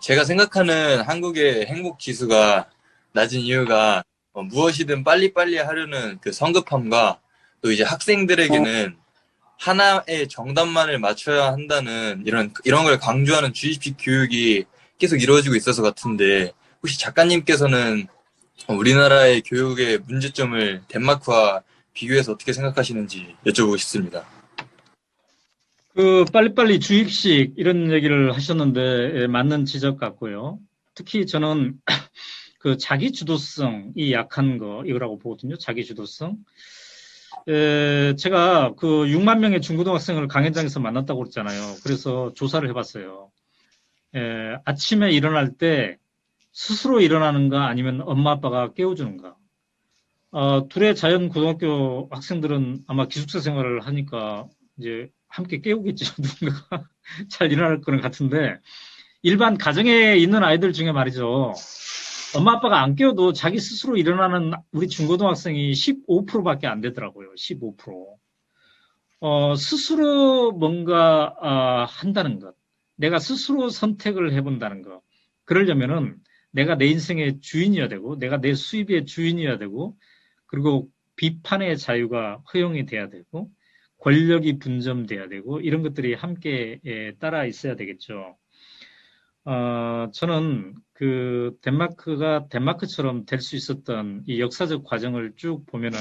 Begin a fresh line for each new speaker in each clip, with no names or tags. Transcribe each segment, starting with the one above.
제가 생각하는 한국의 행복 지수가 낮은 이유가 무엇이든 빨리빨리 하려는 그 성급함과 또 이제 학생들에게는 하나의 정답만을 맞춰야 한다는 이런 걸 강조하는 주입식 교육이 계속 이루어지고 있어서 같은데 혹시 작가님께서는 우리나라의 교육의 문제점을 덴마크와 비교해서 어떻게 생각하시는지 여쭤보고 싶습니다.
그 빨리빨리 주입식 이런 얘기를 하셨는데 맞는 지적 같고요. 특히 저는 그 자기 주도성이 약한 거 이거라고 보거든요. 자기 주도성. 제가 그 6만 명의 중고등학생을 강연장에서 만났다고 그랬잖아요. 그래서 조사를 해봤어요. 아침에 일어날 때 스스로 일어나는가 아니면 엄마 아빠가 깨워주는가. 둘의 자연고등학교 학생들은 아마 기숙사 생활을 하니까 이제 함께 깨우겠죠. 누군가가 잘 일어날 거는 같은데 일반 가정에 있는 아이들 중에 말이죠. 엄마 아빠가 안 깨워도 자기 스스로 일어나는 우리 중고등학생이 15%밖에 안 되더라고요. 15%. 스스로 뭔가 한다는 것. 내가 스스로 선택을 해본다는 것. 그러려면은 내가 내 인생의 주인이어야 되고 내가 내 수입의 주인이어야 되고 그리고 비판의 자유가 허용이 돼야 되고 권력이 분점돼야 되고 이런 것들이 함께 따라 있어야 되겠죠. 저는 그 덴마크가 덴마크처럼 될 수 있었던 이 역사적 과정을 쭉 보면은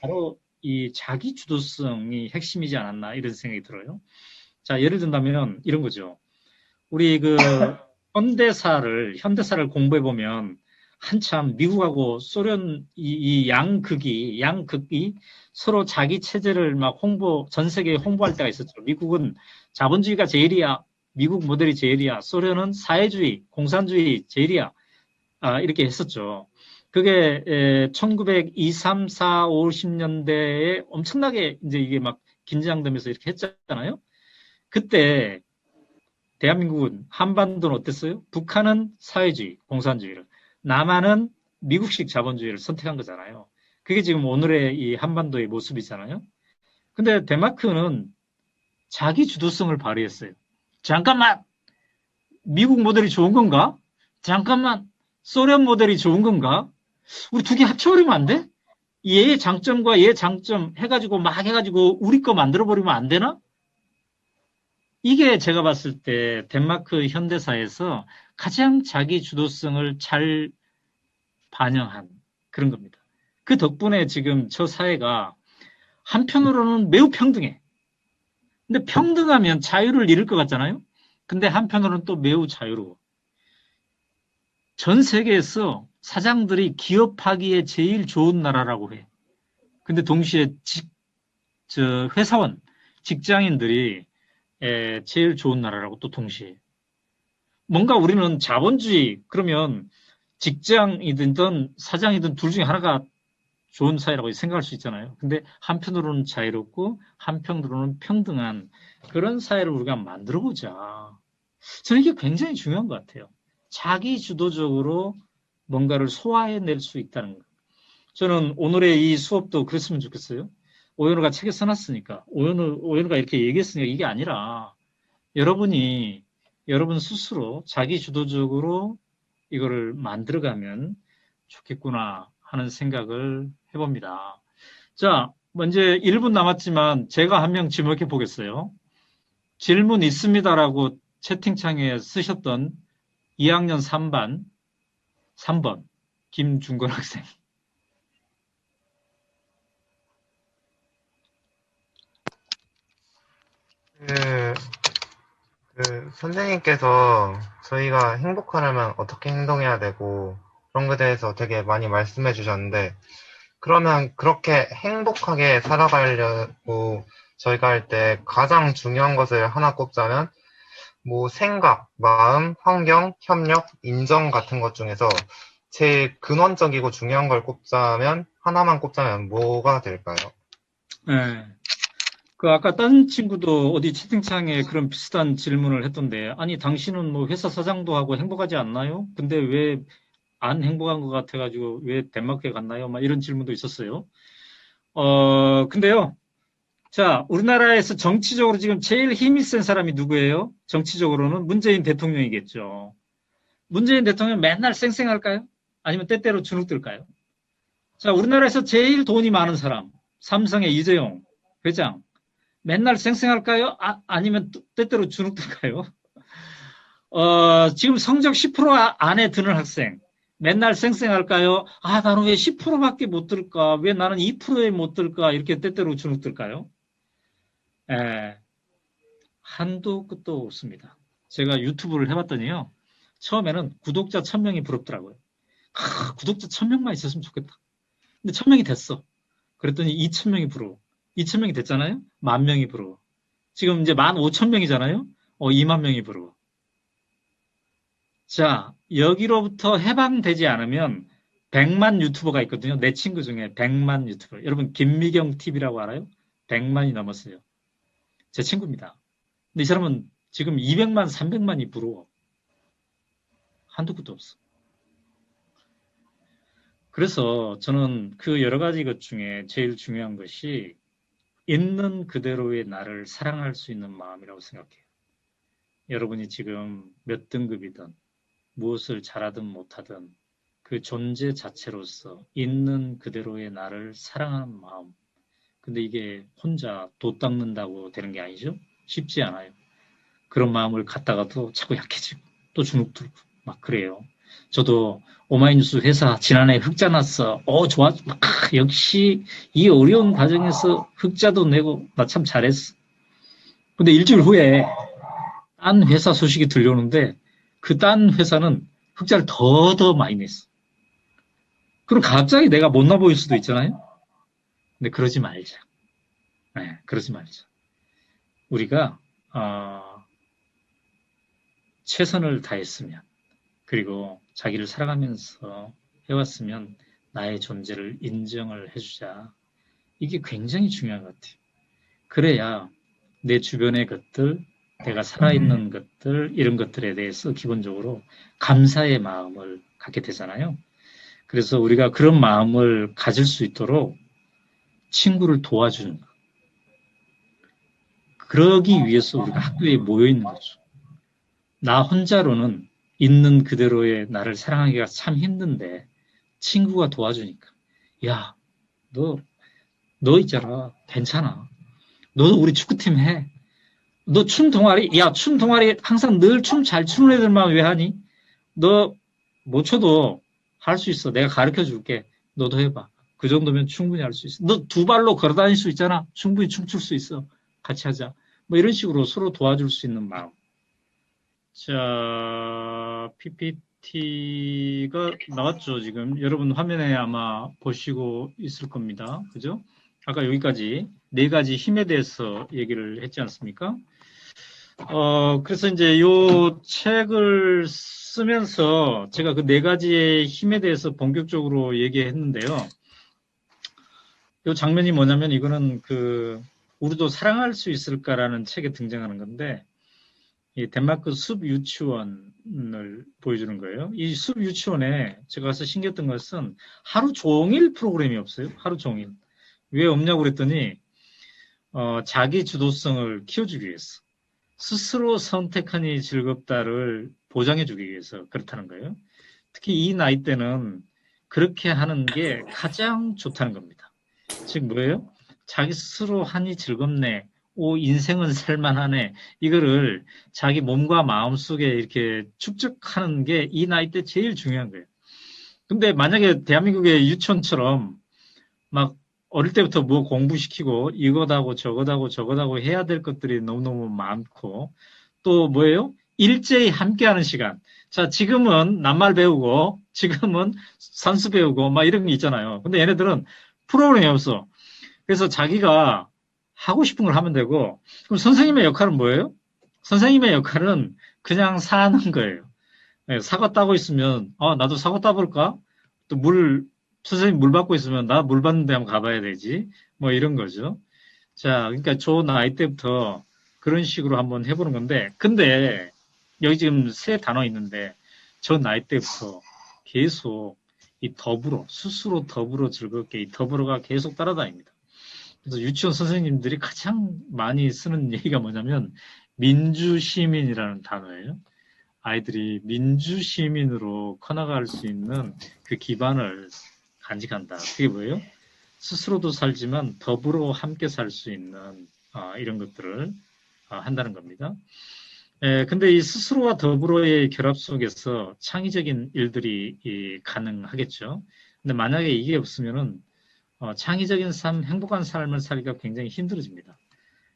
바로 이 자기 주도성이 핵심이지 않았나 이런 생각이 들어요. 자, 예를 든다면 이런 거죠. 우리 그 현대사를 공부해 보면 한참 미국하고 소련 이 양극이 서로 자기 체제를 막 전 세계에 홍보할 때가 있었죠. 미국은 자본주의가 제일이야. 미국 모델이 제일이야. 소련은 사회주의, 공산주의 제일이야. 이렇게 했었죠. 그게 1920, 3, 4, 50년대에 엄청나게 이제 이게 막 긴장되면서 이렇게 했잖아요. 그때 대한민국은 한반도는 어땠어요? 북한은 사회주의, 공산주의를, 남한은 미국식 자본주의를 선택한 거잖아요. 그게 지금 오늘의 이 한반도의 모습이잖아요. 근데 덴마크는 자기 주도성을 발휘했어요. 잠깐만, 미국 모델이 좋은 건가? 잠깐만, 소련 모델이 좋은 건가? 우리 두 개 합쳐버리면 안 돼? 얘의 장점과 얘의 장점 해가지고 막 해가지고 우리 거 만들어버리면 안 되나? 이게 제가 봤을 때 덴마크 현대사에서 가장 자기 주도성을 잘 반영한 그런 겁니다. 그 덕분에 지금 저 사회가 한편으로는 매우 평등해. 근데 평등하면 자유를 잃을 것 같잖아요? 근데 한편으로는 또 매우 자유로워. 전 세계에서 사장들이 기업하기에 제일 좋은 나라라고 해. 근데 동시에 회사원, 직장인들이 제일 좋은 나라라고 또 동시에. 뭔가 우리는 자본주의, 그러면 직장이든 사장이든 둘 중에 하나가 좋은 사회라고 생각할 수 있잖아요. 근데 한편으로는 자유롭고 한편으로는 평등한 그런 사회를 우리가 만들어 보자. 저는 이게 굉장히 중요한 것 같아요. 자기 주도적으로 뭔가를 소화해낼 수 있다는 것. 저는 오늘의 이 수업도 그랬으면 좋겠어요. 오연우가 책에 써놨으니까, 오연우가 이렇게 얘기했으니까 이게 아니라 여러분이 여러분 스스로 자기 주도적으로 이거를 만들어가면 좋겠구나 하는 생각을 해봅니다. 자, 이제 1분 남았지만 제가 한 명 지목해 보겠어요. 질문 있습니다라고 채팅창에 쓰셨던 2학년 3번 김중건 학생.
그, 선생님께서 저희가 행복하려면 어떻게 행동해야 되고 그런 것에 대해서 되게 많이 말씀해 주셨는데 그러면 그렇게 행복하게 살아가려고 저희가 할 때 가장 중요한 것을 하나 꼽자면 뭐 생각, 마음, 환경, 협력, 인정 같은 것 중에서 제일 근원적이고 중요한 걸 꼽자면 하나만 꼽자면 뭐가 될까요?
네. 그 아까 딴 친구도 어디 채팅창에 그런 비슷한 질문을 했던데, 아니 당신은 뭐 회사 사장도 하고 행복하지 않나요? 근데 왜 안 행복한 것 같아가지고 왜 덴마크에 갔나요? 막 이런 질문도 있었어요. 근데요, 자, 우리나라에서 정치적으로 지금 제일 힘이 센 사람이 누구예요? 정치적으로는 문재인 대통령이겠죠. 문재인 대통령 맨날 쌩쌩할까요? 아니면 때때로 주눅들까요? 자, 우리나라에서 제일 돈이 많은 사람, 삼성의 이재용 회장, 맨날 쌩쌩할까요? 아니면 때때로 주눅들까요? 지금 성적 10% 안에 드는 학생, 맨날 쌩쌩할까요? 나는 왜 10%밖에 못 들까? 왜 나는 2%에 못 들까? 이렇게 때때로 주눅들까요? 한도 끝도 없습니다. 제가 유튜브를 해봤더니요. 처음에는 구독자 1000명이 부럽더라고요. 구독자 1000명만 있었으면 좋겠다. 근데 1000명이 됐어. 그랬더니 2000명이 부러워. 2000명이 됐잖아요? 10,000명이 부러워. 지금 이제 15,000명이잖아요? 20,000명이 부러워. 자, 여기로부터 해방되지 않으면 100만 유튜버가 있거든요. 내 친구 중에 100만 유튜버. 여러분, 김미경 TV라고 알아요? 100만이 넘었어요. 제 친구입니다. 근데 이 사람은 지금 200만, 300만이 부러워. 한두 끝도 없어. 그래서 저는 그 여러 가지 것 중에 제일 중요한 것이 있는 그대로의 나를 사랑할 수 있는 마음이라고 생각해요. 여러분이 지금 몇 등급이든 무엇을 잘하든 못하든 그 존재 자체로서 있는 그대로의 나를 사랑하는 마음. 근데 이게 혼자 돛 닦는다고 되는 게 아니죠? 쉽지 않아요. 그런 마음을 갖다가도 자꾸 약해지고 또 주눅들고 막 그래요. 저도 오마이뉴스 회사 지난해 흑자 났어. 좋아. 역시 이 어려운 과정에서 흑자도 내고 나 참 잘했어. 근데 일주일 후에 딴 회사 소식이 들려오는데 그 딴 회사는 흑자를 더 많이 냈어. 그럼 갑자기 내가 못나 보일 수도 있잖아요. 근데 그러지 말자. 그러지 말자. 우리가 최선을 다했으면 그리고 자기를 살아가면서 해왔으면 나의 존재를 인정을 해주자. 이게 굉장히 중요한 것 같아요. 그래야 내 주변의 것들, 내가 살아있는 것들, 이런 것들에 대해서 기본적으로 감사의 마음을 갖게 되잖아요. 그래서 우리가 그런 마음을 가질 수 있도록 친구를 도와주는 것. 그러기 위해서 우리가 학교에 모여 있는 거죠. 나 혼자로는 있는 그대로의 나를 사랑하기가 참 힘든데 친구가 도와주니까 야, 너 있잖아. 괜찮아. 너도 우리 축구팀 해. 너 춤 동아리? 야, 춤 동아리 항상 늘 춤 잘 추는 애들만 왜 하니? 너 못 춰도 할 수 있어. 내가 가르쳐 줄게. 너도 해봐. 그 정도면 충분히 할 수 있어. 너 두 발로 걸어 다닐 수 있잖아. 충분히 춤출 수 있어. 같이 하자. 뭐 이런 식으로 서로 도와줄 수 있는 마음. 자, PPT가 나왔죠, 지금. 여러분 화면에 아마 보시고 있을 겁니다. 그죠? 아까 여기까지 네 가지 힘에 대해서 얘기를 했지 않습니까? 그래서 이제 요 책을 쓰면서 제가 그 네 가지의 힘에 대해서 본격적으로 얘기했는데요. 요 장면이 뭐냐면 이거는 우리도 사랑할 수 있을까라는 책에 등장하는 건데, 이 덴마크 숲 유치원을 보여주는 거예요. 이 숲 유치원에 제가 가서 신기했던 것은 하루 종일 프로그램이 없어요. 하루 종일. 왜 없냐고 그랬더니 자기 주도성을 키워주기 위해서. 스스로 선택하니 즐겁다를 보장해주기 위해서 그렇다는 거예요. 특히 이 나이 때는 그렇게 하는 게 가장 좋다는 겁니다. 즉 뭐예요? 자기 스스로 하니 즐겁네. 인생은 살만하네. 이거를 자기 몸과 마음 속에 이렇게 축적하는 게 이 나이 때 제일 중요한 거예요. 근데 만약에 대한민국의 유치원처럼 막 어릴 때부터 뭐 공부시키고 이거다고 저거다고 해야 될 것들이 너무너무 많고 또 뭐예요? 일제히 함께하는 시간. 자, 지금은 낱말 배우고 지금은 산수 배우고 막 이런 게 있잖아요. 근데 얘네들은 프로그램이 없어. 그래서 자기가 하고 싶은 걸 하면 되고 그럼 선생님의 역할은 뭐예요? 선생님의 역할은 그냥 사는 거예요. 사과 따고 있으면 나도 사과 따볼까? 또 선생님 물 받고 있으면 나 물 받는데 한번 가봐야 되지. 뭐 이런 거죠. 자, 그러니까 저 나이 때부터 그런 식으로 한번 해보는 건데, 근데 여기 지금 세 단어 있는데, 저 나이 때부터 계속 스스로 더불어 즐겁게 이 더불어가 계속 따라다닙니다. 그래서 유치원 선생님들이 가장 많이 쓰는 얘기가 뭐냐면 민주시민이라는 단어예요. 아이들이 민주시민으로 커나갈 수 있는 그 기반을 간직한다. 그게 뭐예요? 스스로도 살지만 더불어 함께 살 수 있는 이런 것들을 한다는 겁니다. 근데 이 스스로와 더불어의 결합 속에서 창의적인 일들이 가능하겠죠. 근데 만약에 이게 없으면은 창의적인 삶, 행복한 삶을 살기가 굉장히 힘들어집니다.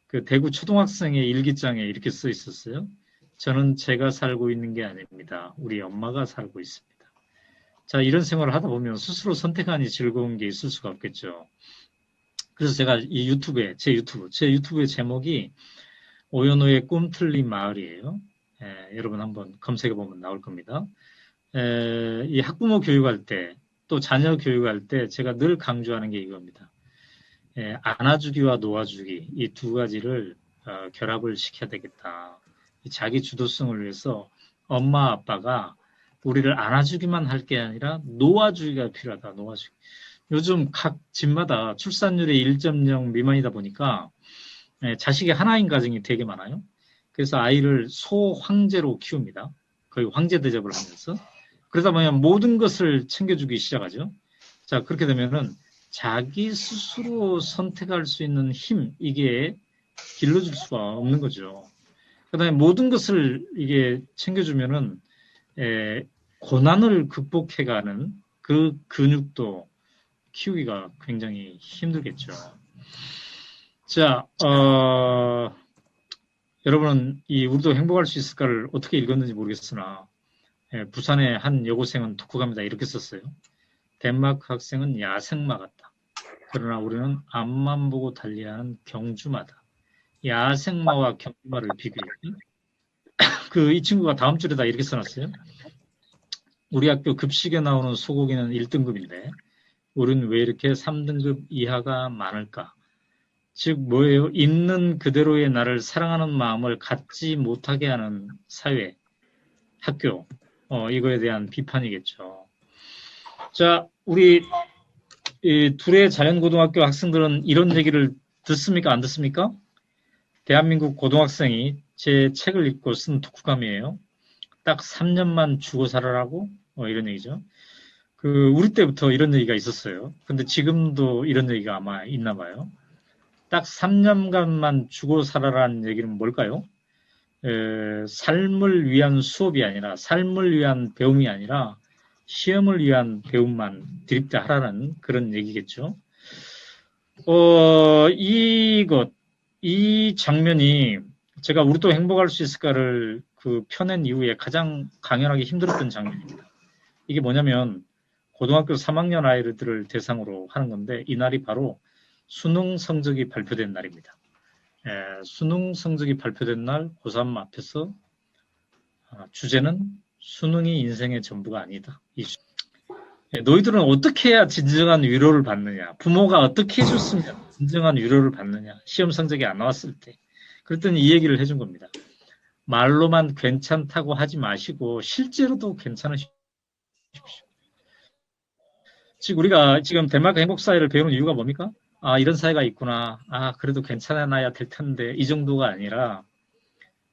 그 대구 초등학생의 일기장에 이렇게 써 있었어요. 저는 제가 살고 있는 게 아닙니다. 우리 엄마가 살고 있습니다. 자, 이런 생활을 하다 보면 스스로 선택하니 즐거운 게 있을 수가 없겠죠. 그래서 제가 이 제 유튜브의 제목이 오연호의 꿈틀린 마을이에요. 여러분 한번 검색해 보면 나올 겁니다. 이 학부모 교육할 때, 또 자녀 교육할 때 제가 늘 강조하는 게 이겁니다. 안아주기와 놓아주기, 이 두 가지를 결합을 시켜야 되겠다. 자기 주도성을 위해서 엄마 아빠가 우리를 안아주기만 할 게 아니라 놓아주기가 필요하다. 놓아주기. 요즘 각 집마다 출산율이 1.0 미만이다 보니까 자식이 하나인 가정이 되게 많아요. 그래서 아이를 소황제로 키웁니다. 거의 황제 대접을 하면서. 그러다 보면 모든 것을 챙겨주기 시작하죠. 자, 그렇게 되면은 자기 스스로 선택할 수 있는 힘, 이게 길러줄 수가 없는 거죠. 그 다음에 모든 것을 이게 챙겨주면은, 고난을 극복해가는 그 근육도 키우기가 굉장히 힘들겠죠. 자, 여러분은 이 우리도 행복할 수 있을까를 어떻게 읽었는지 모르겠으나, 부산의 한 여고생은 독후감에다 이렇게 썼어요. 덴마크 학생은 야생마 같다. 그러나 우리는 앞만 보고 달리하는 경주마다. 야생마와 경주마를 비교했죠. 이 친구가 다음 줄에다 이렇게 써놨어요. 우리 학교 급식에 나오는 소고기는 1등급인데 우리는 왜 이렇게 3등급 이하가 많을까? 즉 뭐예요? 있는 그대로의 나를 사랑하는 마음을 갖지 못하게 하는 사회, 학교, 이거에 대한 비판이겠죠. 자, 우리 이 둘의 자연고등학교 학생들은 이런 얘기를 듣습니까? 안 듣습니까? 대한민국 고등학생이 제 책을 읽고 쓴 독후감이에요. 딱 3년만 죽어 살아라고? 이런 얘기죠. 우리 때부터 이런 얘기가 있었어요. 근데 지금도 이런 얘기가 아마 있나 봐요. 딱 3년간만 죽어 살아라는 얘기는 뭘까요? 삶을 위한 수업이 아니라, 삶을 위한 배움이 아니라 시험을 위한 배움만 드립다 하라는 그런 얘기겠죠. 이 장면이 제가 우리도 행복할 수 있을까를 펴낸 이후에 가장 강연하기 힘들었던 장면입니다. 이게 뭐냐면 고등학교 3학년 아이들을 대상으로 하는 건데 이날이 바로 수능 성적이 발표된 날입니다. 수능 성적이 발표된 날 고3 앞에서 주제는 수능이 인생의 전부가 아니다. 너희들은 어떻게 해야 진정한 위로를 받느냐? 부모가 어떻게 해줬으면 진정한 위로를 받느냐? 시험 성적이 안 나왔을 때. 그랬더니 이 얘기를 해준 겁니다. 말로만 괜찮다고 하지 마시고 실제로도 괜찮으십시오. 즉 우리가 지금 덴마크 행복사회를 배우는 이유가 뭡니까? 이런 사회가 있구나. 그래도 괜찮아야 될 텐데 이 정도가 아니라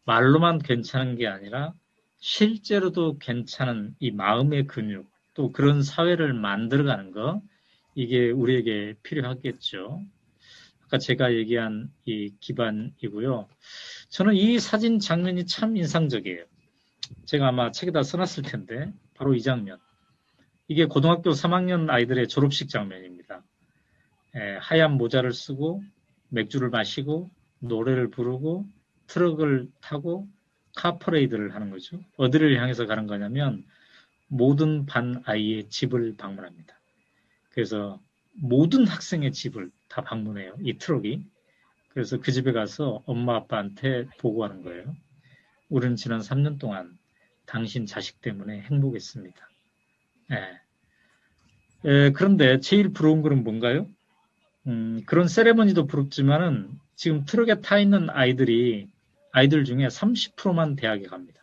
말로만 괜찮은 게 아니라 실제로도 괜찮은 이 마음의 근육 또 그런 사회를 만들어가는 거 이게 우리에게 필요하겠죠. 아까 제가 얘기한 이 기반이고요. 저는 이 사진 장면이 참 인상적이에요. 제가 아마 책에다 써놨을 텐데 바로 이 장면. 이게 고등학교 3학년 아이들의 졸업식 장면입니다. 하얀 모자를 쓰고 맥주를 마시고 노래를 부르고 트럭을 타고 카퍼레이드를 하는 거죠. 어디를 향해서 가는 거냐면 모든 반 아이의 집을 방문합니다. 그래서 모든 학생의 집을 다 방문해요. 이 트럭이. 그래서 그 집에 가서 엄마 아빠한테 보고하는 거예요. 우리는 지난 3년 동안 당신 자식 때문에 행복했습니다. 그런데 제일 부러운 것은 뭔가요? 그런 세레머니도 부럽지만은 지금 트럭에 타 있는 아이들 중에 30%만 대학에 갑니다.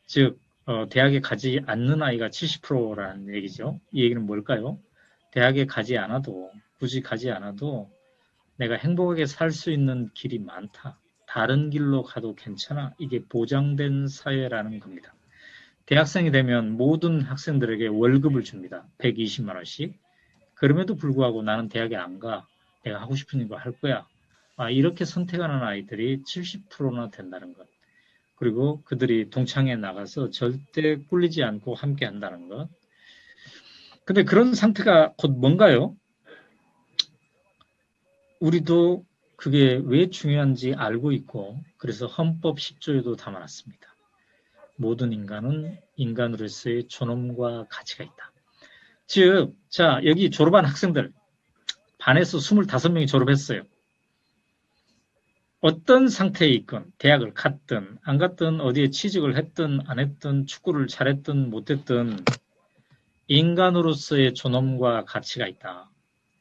즉 대학에 가지 않는 아이가 70%라는 얘기죠. 이 얘기는 뭘까요? 대학에 가지 않아도 굳이 가지 않아도 내가 행복하게 살 수 있는 길이 많다. 다른 길로 가도 괜찮아. 이게 보장된 사회라는 겁니다. 대학생이 되면 모든 학생들에게 월급을 줍니다. 120만 원씩. 그럼에도 불구하고 나는 대학에 안 가. 내가 하고 싶은 거 할 거야. 이렇게 선택하는 아이들이 70%나 된다는 것. 그리고 그들이 동창회에 나가서 절대 꿀리지 않고 함께 한다는 것. 근데 그런 상태가 곧 뭔가요? 우리도 그게 왜 중요한지 알고 있고 그래서 헌법 10조에도 담아놨습니다. 모든 인간은 인간으로서의 존엄과 가치가 있다. 즉, 자, 여기 졸업한 학생들 반에서 25명이 졸업했어요. 어떤 상태에 있건 대학을 갔든 안 갔든 어디에 취직을 했든 안 했든 축구를 잘했든 못했든 인간으로서의 존엄과 가치가 있다.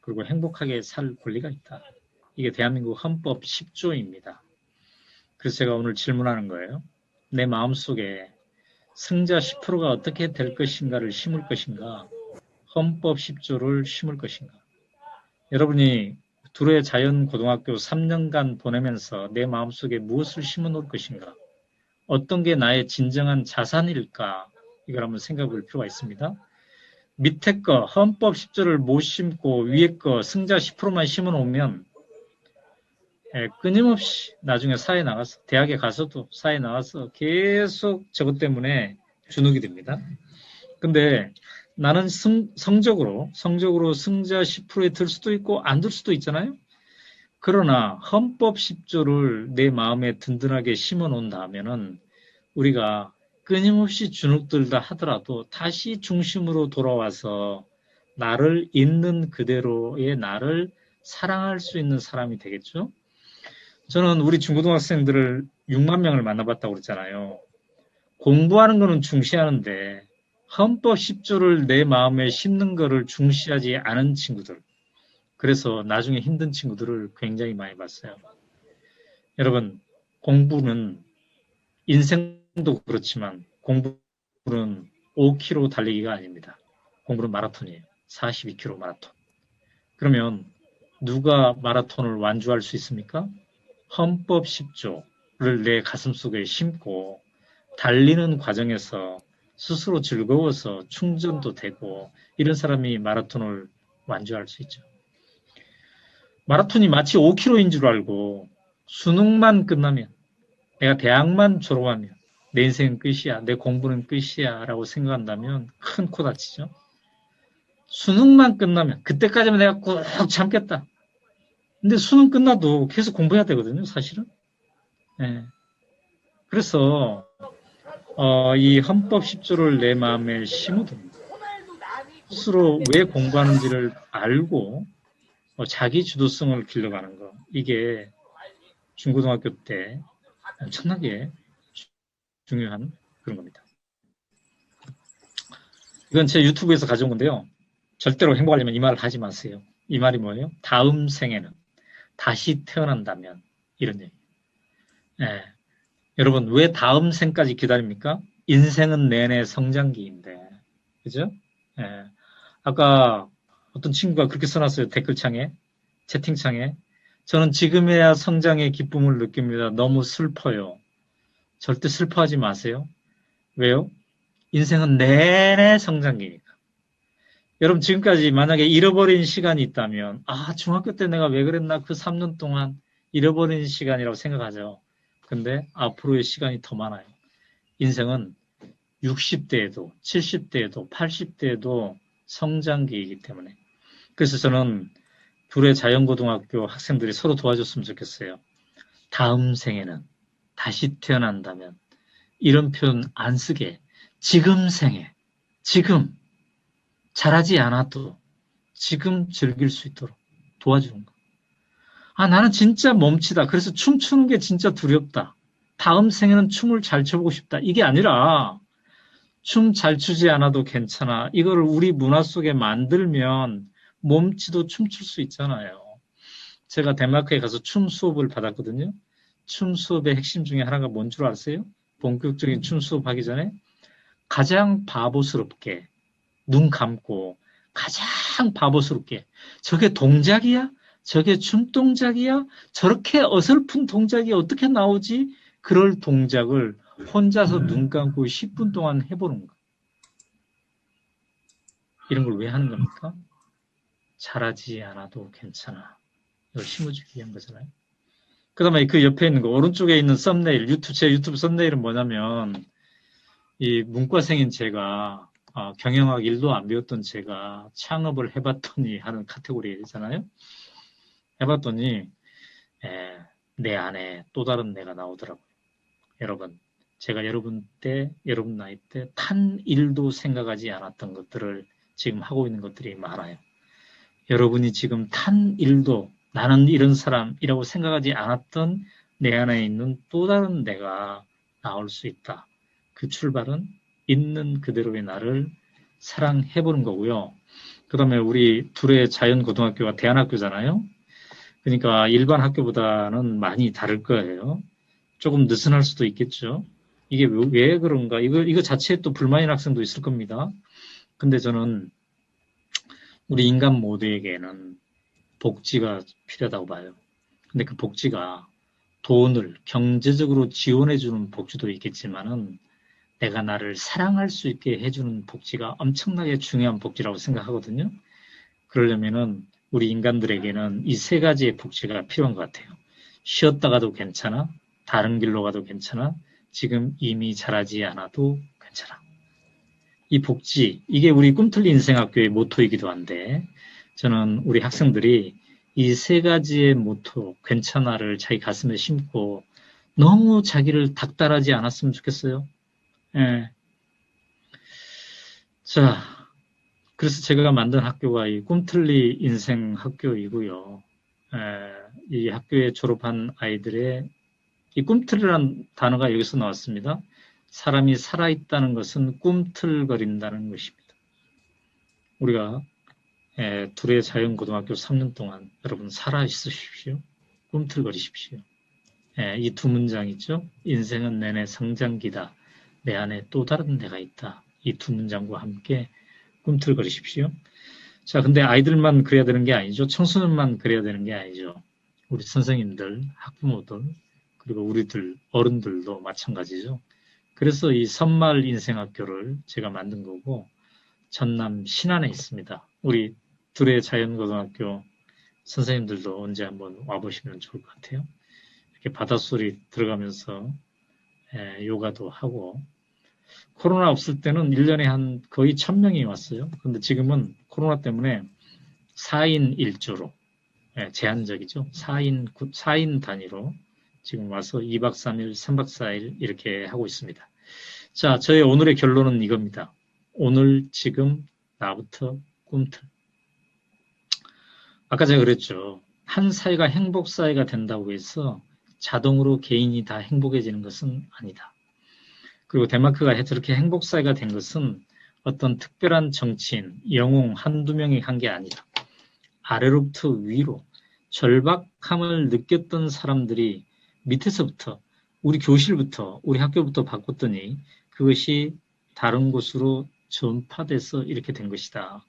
그리고 행복하게 살 권리가 있다. 이게 대한민국 헌법 10조입니다. 그래서 제가 오늘 질문하는 거예요. 내 마음속에 승자 10%가 어떻게 될 것인가를 심을 것인가? 헌법 10조를 심을 것인가? 여러분이 두레 자연고등학교 3년간 보내면서 내 마음속에 무엇을 심어 놓을 것인가? 어떤 게 나의 진정한 자산일까? 이걸 한번 생각해 볼 필요가 있습니다. 밑에 거 헌법 10조를 못 심고 위에 거 승자 10%만 심어 놓으면 끊임없이 나중에 사회에 나가서 대학에 가서도 사회에 나와서 계속 저것 때문에 주눅이 됩니다. 근데 나는 성적으로 승자 10%에 들 수도 있고 안 들 수도 있잖아요. 그러나 헌법 10조를 내 마음에 든든하게 심어 놓는다면은 우리가 끊임없이 주눅들다 하더라도 다시 중심으로 돌아와서 나를 있는 그대로의 나를 사랑할 수 있는 사람이 되겠죠. 저는 우리 중고등학생들을 6만 명을 만나봤다고 그랬잖아요. 공부하는 거는 중시하는데 헌법 10조를 내 마음에 심는 거를 중시하지 않은 친구들. 그래서 나중에 힘든 친구들을 굉장히 많이 봤어요. 여러분, 공부는 인생도 그렇지만 공부는 5km 달리기가 아닙니다. 공부는 마라톤이에요. 42km 마라톤. 그러면 누가 마라톤을 완주할 수 있습니까? 헌법 10조를 내 가슴속에 심고 달리는 과정에서 스스로 즐거워서 충전도 되고 이런 사람이 마라톤을 완주할 수 있죠. 마라톤이 마치 5km인 줄 알고 수능만 끝나면 내가 대학만 졸업하면 내 인생은 끝이야, 내 공부는 끝이야 라고 생각한다면 큰 코 다치죠. 수능만 끝나면 그때까지만 내가 꾹 참겠다. 근데 수능 끝나도 계속 공부해야 되거든요, 사실은. 네. 그래서 이 헌법 10조를 내 마음에 심어둡니다. 스스로 왜 공부하는지를 알고 자기 주도성을 길러가는 거. 이게 중고등학교 때 엄청나게 중요한 그런 겁니다. 이건 제 유튜브에서 가져온 건데요. 절대로 행복하려면 이 말을 하지 마세요. 이 말이 뭐예요? 다음 생에는 다시 태어난다면 이런 얘기. 네. 여러분 왜 다음 생까지 기다립니까? 인생은 내내 성장기인데, 그죠? 네. 아까 어떤 친구가 그렇게 써놨어요. 댓글창에, 채팅창에. 저는 지금에야 성장의 기쁨을 느낍니다. 너무 슬퍼요. 절대 슬퍼하지 마세요. 왜요? 인생은 내내 성장기니까. 여러분 지금까지 만약에 잃어버린 시간이 있다면 중학교 때 내가 왜 그랬나 그 3년 동안 잃어버린 시간이라고 생각하죠. 근데 앞으로의 시간이 더 많아요. 인생은 60대에도 70대에도 80대에도 성장기이기 때문에. 그래서 저는 둘의 자연고등학교 학생들이 서로 도와줬으면 좋겠어요. 다음 생에는 다시 태어난다면 이런 표현 안 쓰게 지금 생에 지금 잘하지 않아도 지금 즐길 수 있도록 도와주는 거. 나는 진짜 몸치다. 그래서 춤추는 게 진짜 두렵다. 다음 생에는 춤을 잘 춰보고 싶다. 이게 아니라 춤 잘 추지 않아도 괜찮아. 이거를 우리 문화 속에 만들면 몸치도 춤출 수 있잖아요. 제가 덴마크에 가서 춤 수업을 받았거든요. 춤 수업의 핵심 중에 하나가 뭔 줄 아세요? 본격적인 춤 수업하기 전에 가장 바보스럽게 눈 감고 가장 바보스럽게 저게 동작이야? 저게 춤 동작이야? 저렇게 어설픈 동작이 어떻게 나오지? 그럴 동작을 혼자서 눈 감고 10분 동안 해보는 거. 이런 걸 왜 하는 겁니까? 잘하지 않아도 괜찮아. 이걸 심어주기 위한 거잖아요. 그 다음에 그 옆에 있는 거, 오른쪽에 있는 썸네일, 제 유튜브 썸네일은 뭐냐면, 이 문과생인 제가, 경영학 1도 안 배웠던 제가 창업을 해봤더니 하는 카테고리잖아요. 해봤더니, 내 안에 또 다른 내가 나오더라고요. 여러분, 제가 여러분 나이 때 탄 1도 생각하지 않았던 것들을 지금 하고 있는 것들이 많아요. 여러분이 지금 탄 1도 나는 이런 사람이라고 생각하지 않았던 내 안에 있는 또 다른 내가 나올 수 있다. 그 출발은 있는 그대로의 나를 사랑해보는 거고요. 그 다음에 우리 둘의 자연고등학교가 대안학교잖아요. 그러니까 일반 학교보다는 많이 다를 거예요. 조금 느슨할 수도 있겠죠. 이게 왜 그런가? 이거 자체에 또 불만인 학생도 있을 겁니다. 근데 저는 우리 인간 모두에게는 복지가 필요하다고 봐요. 근데 그 복지가 돈을 경제적으로 지원해주는 복지도 있겠지만은 내가 나를 사랑할 수 있게 해주는 복지가 엄청나게 중요한 복지라고 생각하거든요. 그러려면은 우리 인간들에게는 이 세 가지의 복지가 필요한 것 같아요. 쉬었다 가도 괜찮아. 다른 길로 가도 괜찮아. 지금 이미 잘하지 않아도 괜찮아. 이 복지, 이게 우리 꿈틀리 인생학교의 모토이기도 한데 저는 우리 학생들이 이 세 가지의 모토, 괜찮아를 자기 가슴에 심고 너무 자기를 닥달하지 않았으면 좋겠어요. 예. 자, 그래서 제가 만든 학교가 이 꿈틀리 인생 학교이고요. 이 학교에 졸업한 아이들의 이 꿈틀이라는 단어가 여기서 나왔습니다. 사람이 살아있다는 것은 꿈틀거린다는 것입니다. 우리가 둘의 자연고등학교 3년 동안 여러분 살아있으십시오. 꿈틀거리십시오. 이 두 문장 있죠? 인생은 내내 성장기다. 내 안에 또 다른 내가 있다. 이 두 문장과 함께 꿈틀거리십시오. 자, 근데 아이들만 그래야 되는 게 아니죠. 청소년만 그래야 되는 게 아니죠. 우리 선생님들, 학부모들, 그리고 우리들, 어른들도 마찬가지죠. 그래서 이 선마을 인생학교를 제가 만든 거고, 전남 신안에 있습니다. 우리 둘의 자연고등학교 선생님들도 언제 한번 와보시면 좋을 것 같아요. 이렇게 바닷소리 들어가면서 요가도 하고, 코로나 없을 때는 1년에 한 거의 1000명이 왔어요. 근데 지금은 코로나 때문에 4인 1조로, 제한적이죠. 4인 단위로 지금 와서 2박 3일, 3박 4일 이렇게 하고 있습니다. 자, 저의 오늘의 결론은 이겁니다. 오늘, 지금, 나부터 꿈틀. 아까 제가 그랬죠. 한 사회가 행복 사회가 된다고 해서 자동으로 개인이 다 행복해지는 것은 아니다. 그리고 덴마크가 저렇게 행복 사회가 된 것은 어떤 특별한 정치인, 영웅 한두 명이 한 게 아니다. 아래로부터 위로 절박함을 느꼈던 사람들이 밑에서부터 우리 교실부터 우리 학교부터 바꿨더니 그것이 다른 곳으로 전파돼서 이렇게 된 것이다.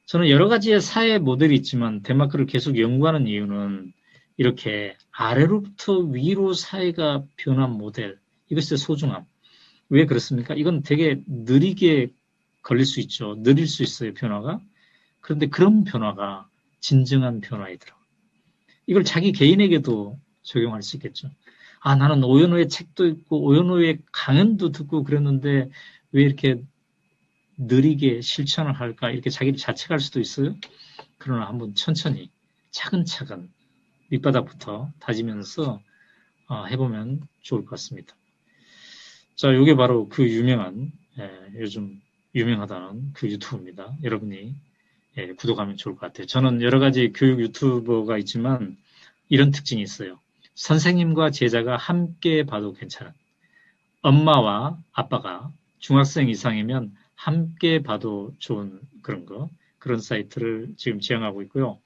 저는 여러 가지의 사회 모델이 있지만 덴마크를 계속 연구하는 이유는 이렇게 아래로부터 위로 사회가 변한 모델, 이것의 소중함. 왜 그렇습니까? 이건 되게 느리게 걸릴 수 있죠. 느릴 수 있어요, 변화가. 그런데 그런 변화가 진정한 변화이더라고요. 이걸 자기 개인에게도 적용할 수 있겠죠. 아, 나는 오연호의 책도 읽고 오연호의 강연도 듣고 그랬는데 왜 이렇게 느리게 실천을 할까? 이렇게 자기를 자책할 수도 있어요. 그러나 한번 천천히 차근차근 밑바닥부터 다지면서 해보면 좋을 것 같습니다. 자, 이게 바로 그 유명한, 요즘 유명하다는 그 유튜브입니다. 여러분이 구독하면 좋을 것 같아요. 저는 여러 가지 교육 유튜버가 있지만 이런 특징이 있어요. 선생님과 제자가 함께 봐도 괜찮은, 엄마와 아빠가 중학생 이상이면 함께 봐도 좋은 그런 사이트를 지금 지향하고 있고요.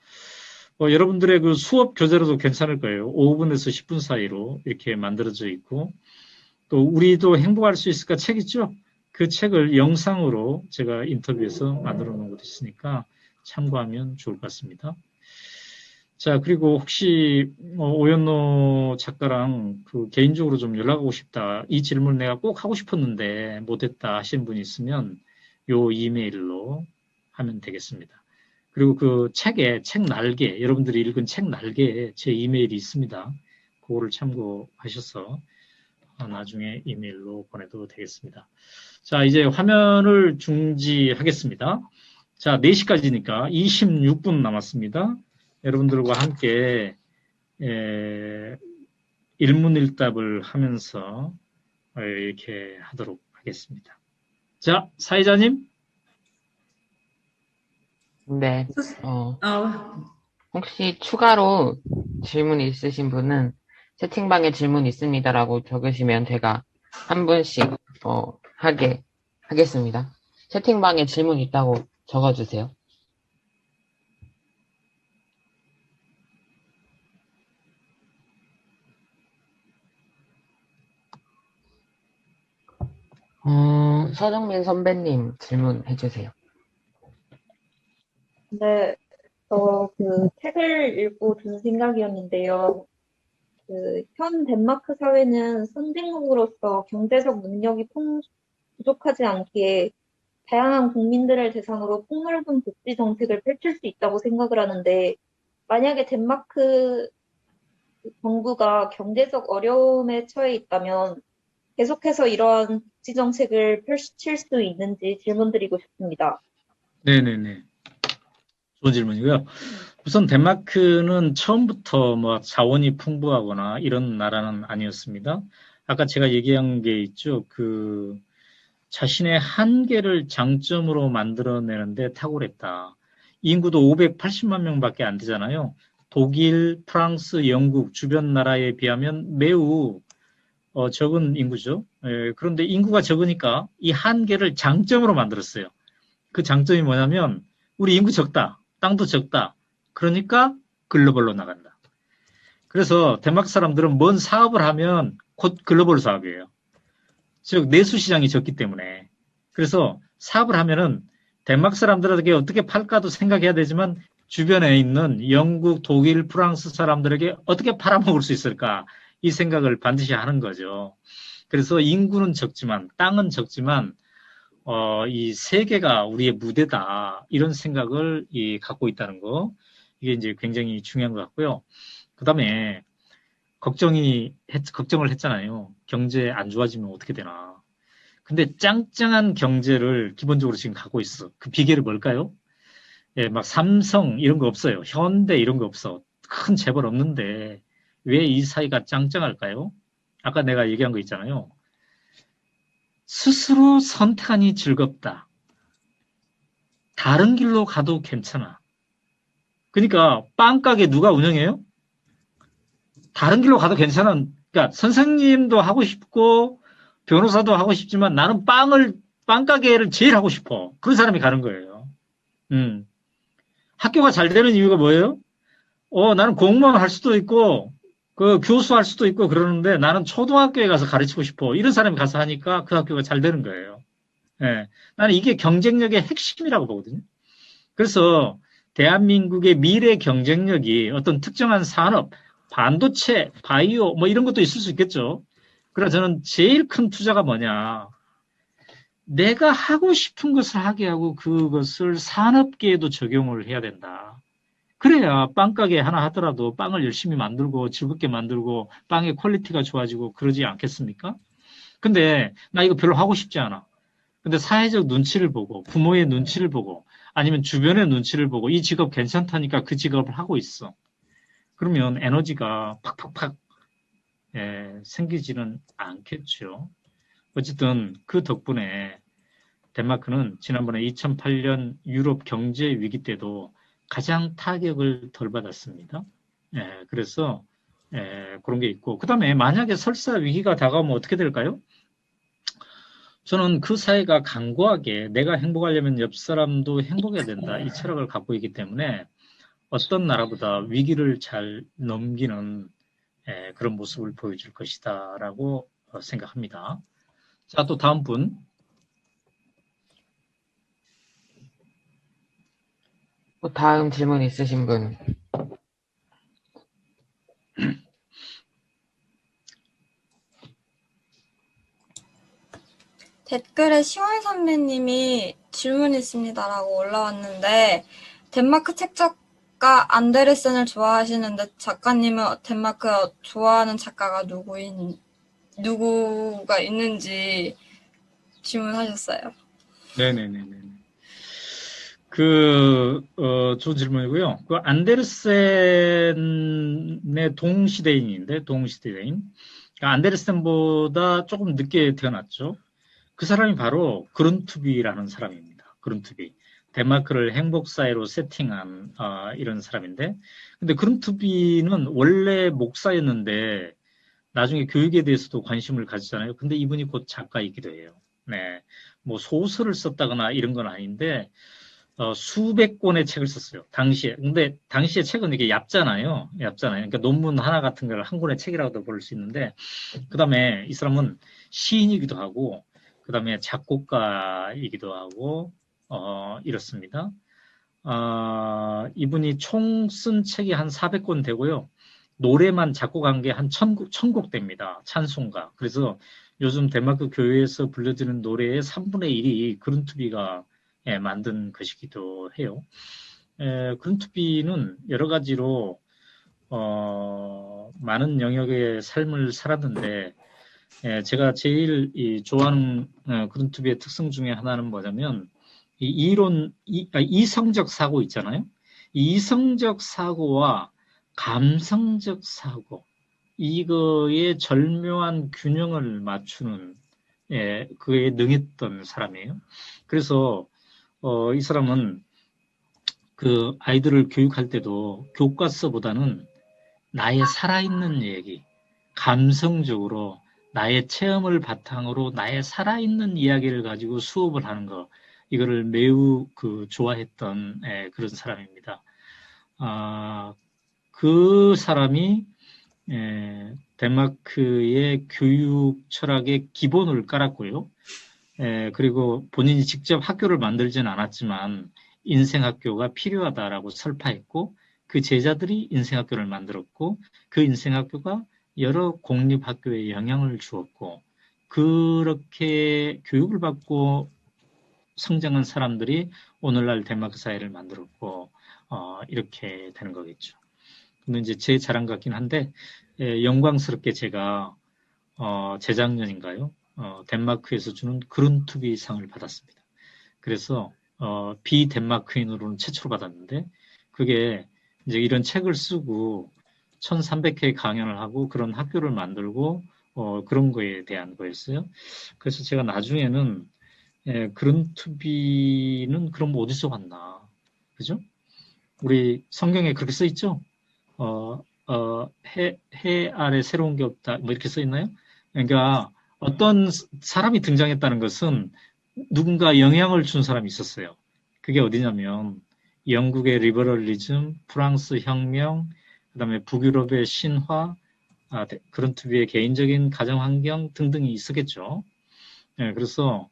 여러분들의 그 수업 교재로도 괜찮을 거예요. 5분에서 10분 사이로 이렇게 만들어져 있고, 또 우리도 행복할 수 있을까 책 있죠? 그 책을 영상으로 제가 인터뷰에서 만들어 놓은 것도 있으니까 참고하면 좋을 것 같습니다. 자, 그리고 혹시 오연노 작가랑 그 개인적으로 좀 연락하고 싶다. 이 질문 내가 꼭 하고 싶었는데 못했다 하시는 분이 있으면 요 이메일로 하면 되겠습니다. 그리고 그 책에, 책 날개, 여러분들이 읽은 책 날개에 제 이메일이 있습니다. 그거를 참고하셔서 나중에 이메일로 보내도 되겠습니다. 자, 이제 화면을 중지하겠습니다. 자, 4시까지니까 26분 남았습니다. 여러분들과 함께 일문일답을 하면서 이렇게 하도록 하겠습니다. 자, 사회자님.
네,
아,
혹시 추가로 질문 있으신 분은 채팅방에 질문 있습니다라고 적으시면 제가 한 분씩 하게 하겠습니다. 채팅방에 질문 있다고 적어주세요. 서정민 선배님 질문해 주세요.
네, 저 그 책을 읽고 든 생각이었는데요. 그 현 덴마크 사회는 선진국으로서 경제적 능력이 부족하지 않기에 다양한 국민들을 대상으로 폭넓은 복지 정책을 펼칠 수 있다고 생각을 하는데, 만약에 덴마크 정부가 경제적 어려움에 처해 있다면 계속해서 이러한 복지 정책을 펼칠 수 있는지 질문드리고 싶습니다.
네네네. 좋은 질문이고요. 우선 덴마크는 처음부터 뭐 자원이 풍부하거나 이런 나라는 아니었습니다. 아까 제가 얘기한 게 있죠. 그 자신의 한계를 장점으로 만들어내는데 탁월했다. 인구도 580만 명밖에 안 되잖아요. 독일, 프랑스, 영국 주변 나라에 비하면 매우 적은 인구죠. 그런데 인구가 적으니까 이 한계를 장점으로 만들었어요. 그 장점이 뭐냐면 우리 인구 적다. 땅도 적다. 그러니까 글로벌로 나간다. 그래서 덴마크 사람들은 뭔 사업을 하면 곧 글로벌 사업이에요. 즉 내수 시장이 적기 때문에. 그래서 사업을 하면은 덴마크 사람들에게 어떻게 팔까도 생각해야 되지만 주변에 있는 영국, 독일, 프랑스 사람들에게 어떻게 팔아먹을 수 있을까 이 생각을 반드시 하는 거죠. 그래서 인구는 적지만 땅은 적지만 이 세계가 우리의 무대다 이런 생각을 갖고 있다는 거 이게 이제 굉장히 중요한 것 같고요. 그 다음에 걱정을 했잖아요. 경제 안 좋아지면 어떻게 되나. 근데 짱짱한 경제를 기본적으로 지금 갖고 있어. 그 비결이 뭘까요? 예, 막 삼성 이런 거 없어요. 현대 이런 거 없어. 큰 재벌 없는데 왜 이 사이가 짱짱할까요? 아까 내가 얘기한 거 있잖아요. 스스로 선택하니 즐겁다. 다른 길로 가도 괜찮아. 그러니까 빵 가게 누가 운영해요? 다른 길로 가도 괜찮아. 그러니까 선생님도 하고 싶고 변호사도 하고 싶지만 나는 빵 가게를 제일 하고 싶어. 그런 사람이 가는 거예요. 학교가 잘 되는 이유가 뭐예요? 나는 공무원 할 수도 있고 그 교수 할 수도 있고 그러는데 나는 초등학교에 가서 가르치고 싶어. 이런 사람이 가서 하니까 그 학교가 잘 되는 거예요. 예. 나는 이게 경쟁력의 핵심이라고 보거든요. 그래서 대한민국의 미래 경쟁력이 어떤 특정한 산업, 반도체, 바이오 뭐 이런 것도 있을 수 있겠죠. 그래서 저는 제일 큰 투자가 뭐냐. 내가 하고 싶은 것을 하게 하고 그것을 산업계에도 적용을 해야 된다. 그래야 빵가게 하나 하더라도 빵을 열심히 만들고 즐겁게 만들고 빵의 퀄리티가 좋아지고 그러지 않겠습니까? 근데 나 이거 별로 하고 싶지 않아. 근데 사회적 눈치를 보고 부모의 눈치를 보고 아니면 주변의 눈치를 보고 이 직업 괜찮다니까 그 직업을 하고 있어. 그러면 에너지가 팍팍팍 생기지는 않겠죠. 어쨌든 그 덕분에 덴마크는 지난번에 2008년 유럽 경제 위기 때도 가장 타격을 덜 받았습니다. 그래서 그런 게 있고 그 다음에 만약에 설사 위기가 다가오면 어떻게 될까요? 저는 그 사회가 강고하게 내가 행복하려면 옆 사람도 행복해야 된다. 이 철학을 갖고 있기 때문에 어떤 나라보다 위기를 잘 넘기는 그런 모습을 보여줄 것이다 라고 생각합니다. 자, 또 다음 분.
다음 질문 있으신 분.
댓글에 시원 선배님이 질문 있습니다라고 올라왔는데, 덴마크 책 작가 안데르센을 좋아하시는데 작가님은 덴마크 좋아하는 작가가 누구가 있는지 질문하셨어요.
네네네네. 좋은 질문이고요. 그 안데르센의 동시대인인데, 동시대인. 그러니까 안데르센보다 조금 늦게 태어났죠. 그 사람이 바로 그룬투비라는 사람입니다. 그룬투비. 덴마크를 행복사회로 세팅한 이런 사람인데, 근데 그룬투비는 원래 목사였는데 나중에 교육에 대해서도 관심을 가지잖아요. 근데 이분이 곧 작가이기도 해요. 네, 뭐 소설을 썼다거나 이런 건 아닌데 수백 권의 책을 썼어요. 당시에. 근데 당시에 책은 이게 얇잖아요. 그러니까 논문 하나 같은 걸 한 권의 책이라고도 볼 수 있는데, 그 다음에 이 사람은 시인이기도 하고, 그 다음에 작곡가이기도 하고, 이렇습니다. 이분이 총 쓴 책이 한 400권 되고요. 노래만 작곡한 게 한 1000곡 됩니다. 찬송가. 그래서 요즘 덴마크 교회에서 불려지는 노래의 3분의 1이 그룬투비가 만든 것이기도 해요. 그룬투비는 여러 가지로 많은 영역의 삶을 살았는데, 제가 제일 좋아하는 그룬투비의 특성 중에 하나는 뭐냐면, 이성적 사고 있잖아요. 이성적 사고와 감성적 사고, 이거의 절묘한 균형을 맞추는 그에 능했던 사람이에요. 그래서 이 사람은 그 아이들을 교육할 때도 교과서보다는 나의 살아있는 얘기, 감성적으로 나의 체험을 바탕으로 나의 살아있는 이야기를 가지고 수업을 하는 거, 이거를 매우 좋아했던 그런 사람입니다. 그 사람이 덴마크의 교육 철학의 기본을 깔았고요. 그리고 본인이 직접 학교를 만들지는 않았지만 인생학교가 필요하다라고 설파했고, 그 제자들이 인생학교를 만들었고, 그 인생학교가 여러 공립학교에 영향을 주었고, 그렇게 교육을 받고 성장한 사람들이 오늘날 덴마크 사회를 만들었고, 이렇게 되는 거겠죠. 근데 이제 제 자랑 같긴 한데, 영광스럽게 제가 재작년인가요? 덴마크에서 주는 그룬투비 상을 받았습니다. 그래서 비덴마크인으로는 최초로 받았는데, 그게 이제 이런 책을 쓰고 1300회 강연을 하고 그런 학교를 만들고 그런 거에 대한 거였어요. 그래서 제가 나중에는 그룬투비는 그럼 어디서 왔나, 그죠? 우리 성경에 그렇게 써 있죠? 해 아래 새로운 게 없다, 뭐 이렇게 써 있나요? 그러니까 어떤 사람이 등장했다는 것은 누군가 영향을 준 사람이 있었어요. 그게 어디냐면 영국의 리버럴리즘, 프랑스 혁명, 그다음에 북유럽의 신화, 그룬투비의 개인적인 가정환경 등등이 있었겠죠. 그래서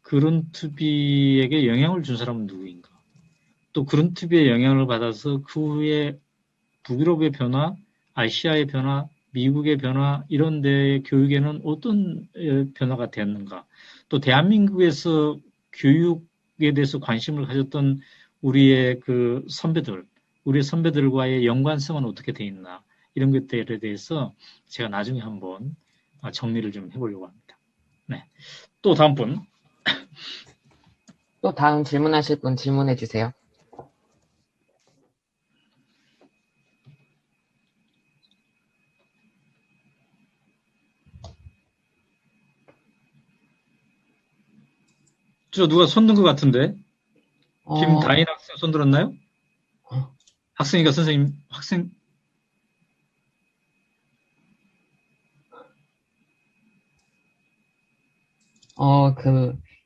그룬투비에게 영향을 준 사람은 누구인가? 또 그룬투비의 영향을 받아서 그 후에 북유럽의 변화, 아시아의 변화, 미국의 변화, 이런 데의 교육에는 어떤 변화가 되었는가? 또 대한민국에서 교육에 대해서 관심을 가졌던 우리의 그 선배들, 우리의 선배들과의 연관성은 어떻게 돼 있나? 이런 것들에 대해서 제가 나중에 한번 정리를 좀 해보려고 합니다. 네. 또 다음 분.
또 다음 질문하실 분 질문해 주세요.
저 누가 손 든 것 같은데? 김다인 학생 손 들었나요? 학생이가 선생님, 학생.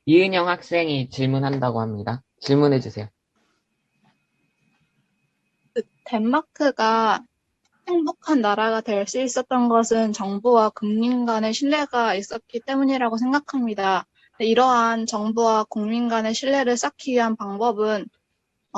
이은영 학생이 질문한다고 합니다. 질문해 주세요.
덴마크가 행복한 나라가 될 수 있었던 것은 정부와 국민 간의 신뢰가 있었기 때문이라고 생각합니다. 이러한 정부와 국민 간의 신뢰를 쌓기 위한 방법은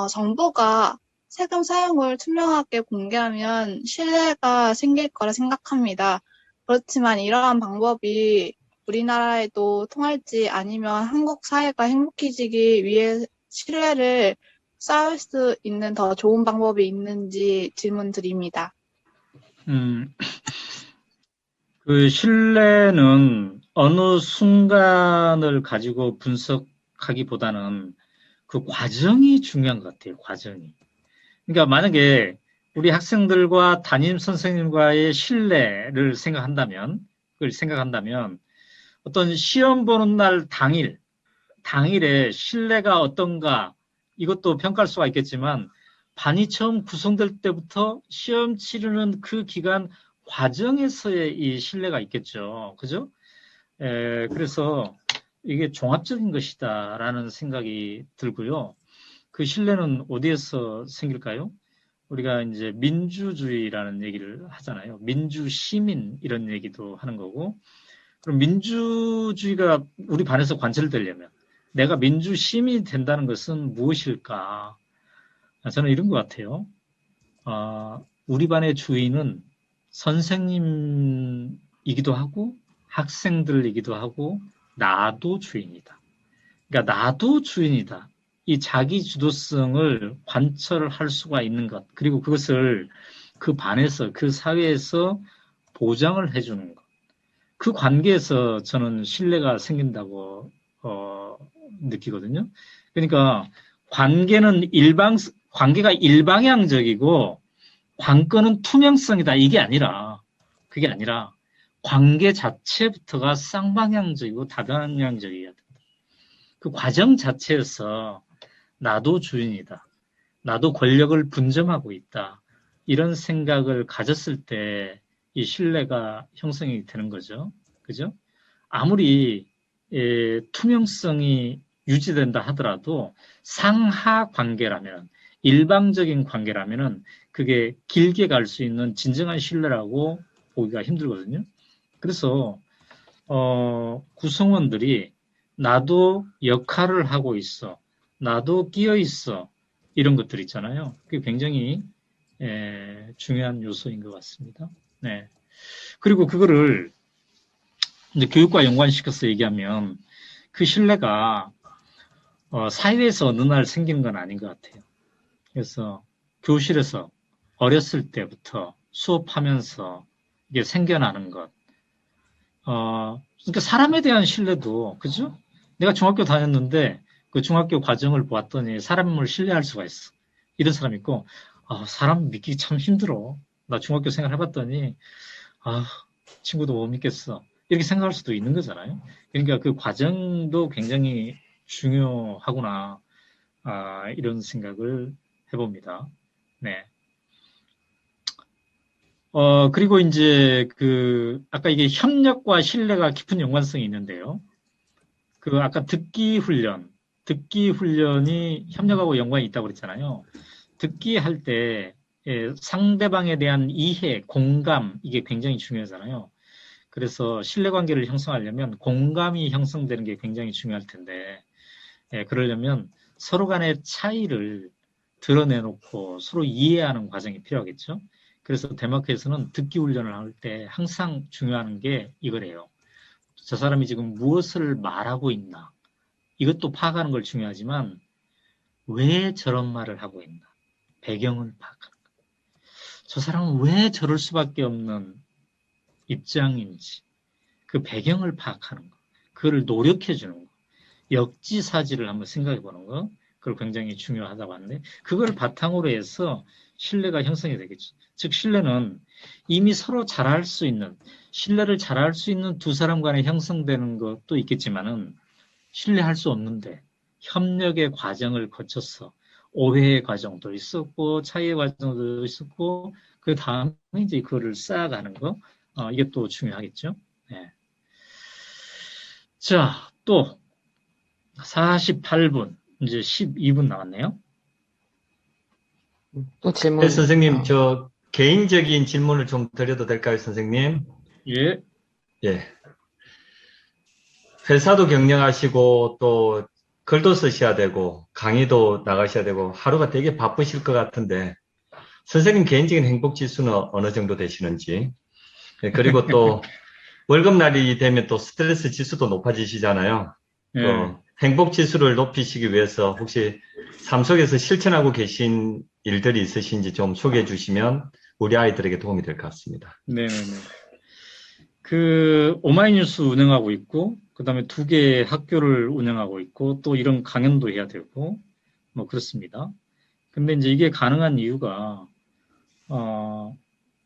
정부가 세금 사용을 투명하게 공개하면 신뢰가 생길 거라 생각합니다. 그렇지만 이러한 방법이 우리나라에도 통할지 아니면 한국 사회가 행복해지기 위해 신뢰를 쌓을 수 있는 더 좋은 방법이 있는지 질문 드립니다.
그 신뢰는 어느 순간을 가지고 분석하기보다는 그 과정이 중요한 것 같아요. 과정이. 그러니까 만약에 우리 학생들과 담임 선생님과의 신뢰를 그걸 생각한다면 어떤 시험 보는 날 당일에 신뢰가 어떤가 이것도 평가할 수가 있겠지만 반이 처음 구성될 때부터 시험 치르는 그 기간 과정에서의 이 신뢰가 있겠죠. 그죠? 그래서 이게 종합적인 것이다라는 생각이 들고요. 그 신뢰는 어디에서 생길까요? 우리가 이제 민주주의라는 얘기를 하잖아요. 민주시민 이런 얘기도 하는 거고. 그럼 민주주의가 우리 반에서 관철되려면 내가 민주시민이 된다는 것은 무엇일까? 저는 이런 것 같아요. 우리 반의 주인은 선생님이기도 하고 학생들이기도 하고 나도 주인이다. 그러니까 나도 주인이다. 이 자기 주도성을 관철할 수가 있는 것, 그리고 그것을 그 반에서, 그 사회에서 보장을 해주는 것. 그 관계에서 저는 신뢰가 생긴다고 느끼거든요. 그러니까 관계가 일방향적이고 관건은 투명성이다. 그게 아니라 관계 자체부터가 쌍방향적이고 다방향적이어야 된다. 그 과정 자체에서 나도 주인이다. 나도 권력을 분점하고 있다. 이런 생각을 가졌을 때 이 신뢰가 형성이 되는 거죠. 그죠? 아무리 투명성이 유지된다 하더라도 상하 관계라면, 일방적인 관계라면은 그게 길게 갈 수 있는 진정한 신뢰라고 보기가 힘들거든요. 그래서 구성원들이 나도 역할을 하고 있어, 나도 끼어 있어, 이런 것들 있잖아요. 그게 굉장히 중요한 요소인 것 같습니다. 네. 그리고 그거를 이제 교육과 연관시켜서 얘기하면 그 신뢰가 사회에서 어느 날 생기는 건 아닌 것 같아요. 그래서 교실에서 어렸을 때부터 수업하면서 이게 생겨나는 것. 그러니까 사람에 대한 신뢰도, 그죠? 내가 중학교 다녔는데 그 중학교 과정을 보았더니 사람을 신뢰할 수가 있어. 이런 사람 있고, 사람 믿기 참 힘들어. 나 중학교 생활 해봤더니, 친구도 못 믿겠어. 이렇게 생각할 수도 있는 거잖아요. 그러니까 그 과정도 굉장히 중요하구나. 이런 생각을 해봅니다. 네. 그리고 이제 아까 이게 협력과 신뢰가 깊은 연관성이 있는데요. 아까 듣기 훈련이 협력하고 연관이 있다고 그랬잖아요. 듣기 할 때 상대방에 대한 이해, 공감, 이게 굉장히 중요하잖아요. 그래서 신뢰관계를 형성하려면 공감이 형성되는 게 굉장히 중요할 텐데, 그러려면 서로 간의 차이를 드러내놓고 서로 이해하는 과정이 필요하겠죠. 그래서 덴마크에서는 듣기 훈련을 할 때 항상 중요한 게 이거래요. 저 사람이 지금 무엇을 말하고 있나, 이것도 파악하는 걸 중요하지만 왜 저런 말을 하고 있나, 배경을 파악하는 거. 저 사람은 왜 저럴 수밖에 없는 입장인지 그 배경을 파악하는 거, 그걸 노력해 주는 거, 역지사지를 한번 생각해 보는 거, 그걸 굉장히 중요하다고 하는데, 그걸 바탕으로 해서 신뢰가 형성이 되겠죠. 즉 신뢰는 이미 서로 잘할 수 있는, 신뢰를 잘할 수 있는 두 사람 간에 형성되는 것도 있겠지만은 신뢰할 수 없는데 협력의 과정을 거쳐서 오해의 과정도 있었고 차이의 과정도 있었고 그 다음에 이제 그거를 쌓아가는 거, 이게 또 중요하겠죠. 네. 자, 또 48분, 이제 12분 남았네요.
또 질문.
네, 선생님, 저 개인적인 질문을 좀 드려도 될까요, 선생님?
예.
예. 회사도 경영하시고 또 글도 쓰셔야 되고 강의도 나가셔야 되고 하루가 되게 바쁘실 것 같은데 선생님 개인적인 행복 지수는 어느 정도 되시는지 예, 그리고 또 월급날이 되면 또 스트레스 지수도 높아지시잖아요.
예.
그 행복 지수를 높이시기 위해서 혹시 삶 속에서 실천하고 계신 일들이 있으신지 좀 소개해 주시면 우리 아이들에게 도움이 될 것 같습니다.
네네네. 그 오마이뉴스 운영하고 있고, 그 다음에 2개의 학교를 운영하고 있고, 또 이런 강연도 해야 되고, 뭐 그렇습니다. 근데 이제 이게 가능한 이유가,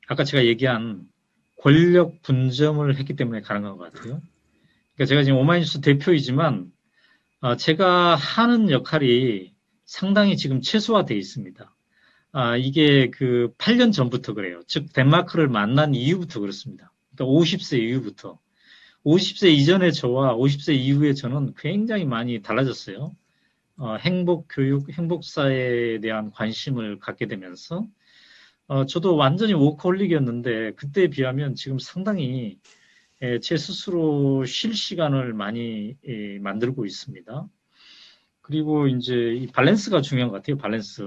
아까 제가 얘기한 권력 분점을 했기 때문에 가능한 것 같아요. 그러니까 제가 지금 오마이뉴스 대표이지만, 제가 하는 역할이 상당히 지금 최소화되어 있습니다. 이게 그 8년 전부터 그래요. 즉, 덴마크를 만난 이후부터 그렇습니다. 그러니까 50세 이후부터. 50세 이전의 저와 50세 이후의 저는 굉장히 많이 달라졌어요. 행복 교육, 행복 사회에 대한 관심을 갖게 되면서, 저도 완전히 워커홀릭이었는데, 그때에 비하면 지금 상당히 제 스스로 쉴 시간을 많이 만들고 있습니다. 그리고 이제 이 밸런스가 중요한 것 같아요, 밸런스.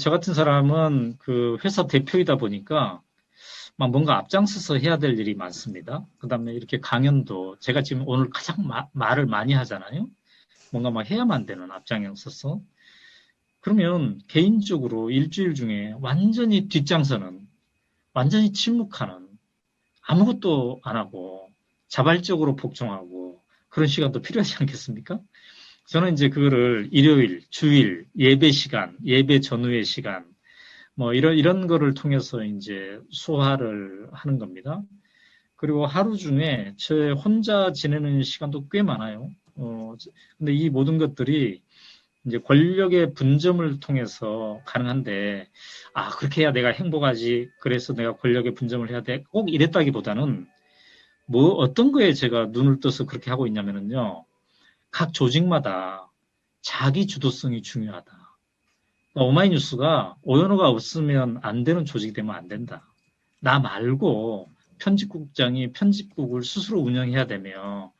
저 같은 사람은 그 회사 대표이다 보니까 막 뭔가 앞장서서 해야 될 일이 많습니다. 그 다음에 이렇게 강연도 제가 지금 오늘 가장 말을 많이 하잖아요. 뭔가 막 해야만 되는 앞장에 서서. 그러면 개인적으로 일주일 중에 완전히 뒷장서는, 완전히 침묵하는, 아무것도 안 하고 자발적으로 복종하고 그런 시간도 필요하지 않겠습니까? 저는 이제 그거를 일요일, 주일, 예배 시간, 예배 전후의 시간, 뭐 이런 거를 통해서 이제 소화를 하는 겁니다. 그리고 하루 중에 제 혼자 지내는 시간도 꽤 많아요. 근데 이 모든 것들이 이제 권력의 분점을 통해서 가능한데, 그렇게 해야 내가 행복하지. 그래서 내가 권력의 분점을 해야 돼. 꼭 이랬다기보다는 뭐 어떤 거에 제가 눈을 떠서 그렇게 하고 있냐면요. 각 조직마다 자기 주도성이 중요하다. 그러니까 오마이뉴스가 오연호가 없으면 안 되는 조직이 되면 안 된다. 나 말고 편집국장이 편집국을 스스로 운영해야 되며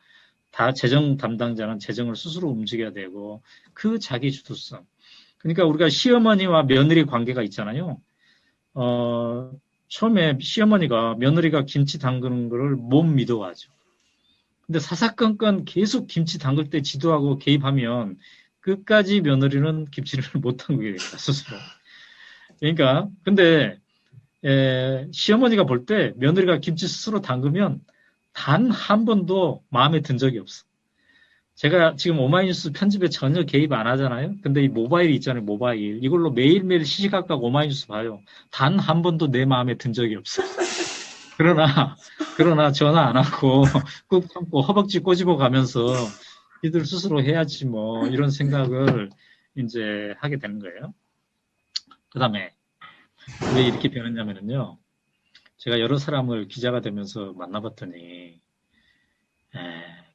다 재정 담당자는 재정을 스스로 움직여야 되고 그 자기 주도성. 그러니까 우리가 시어머니와 며느리 관계가 있잖아요. 처음에 시어머니가 며느리가 김치 담그는 거를 못 믿어하죠. 근데 사사건건 계속 김치 담글 때 지도하고 개입하면 끝까지 며느리는 김치를 못 담그게 됩니다, 스스로. 그러니까, 근데, 시어머니가 볼 때 며느리가 김치 스스로 담그면 단 한 번도 마음에 든 적이 없어. 제가 지금 오마이뉴스 편집에 전혀 개입 안 하잖아요. 근데 이 모바일이 있잖아요, 모바일. 이걸로 매일매일 시시각각 오마이뉴스 봐요. 단 한 번도 내 마음에 든 적이 없어. 그러나 전화 안 하고 꾹 참고 허벅지 꼬집어 가면서 이들 스스로 해야지 뭐 이런 생각을 이제 하게 되는 거예요. 그 다음에 왜 이렇게 변했냐면요. 제가 여러 사람을 기자가 되면서 만나봤더니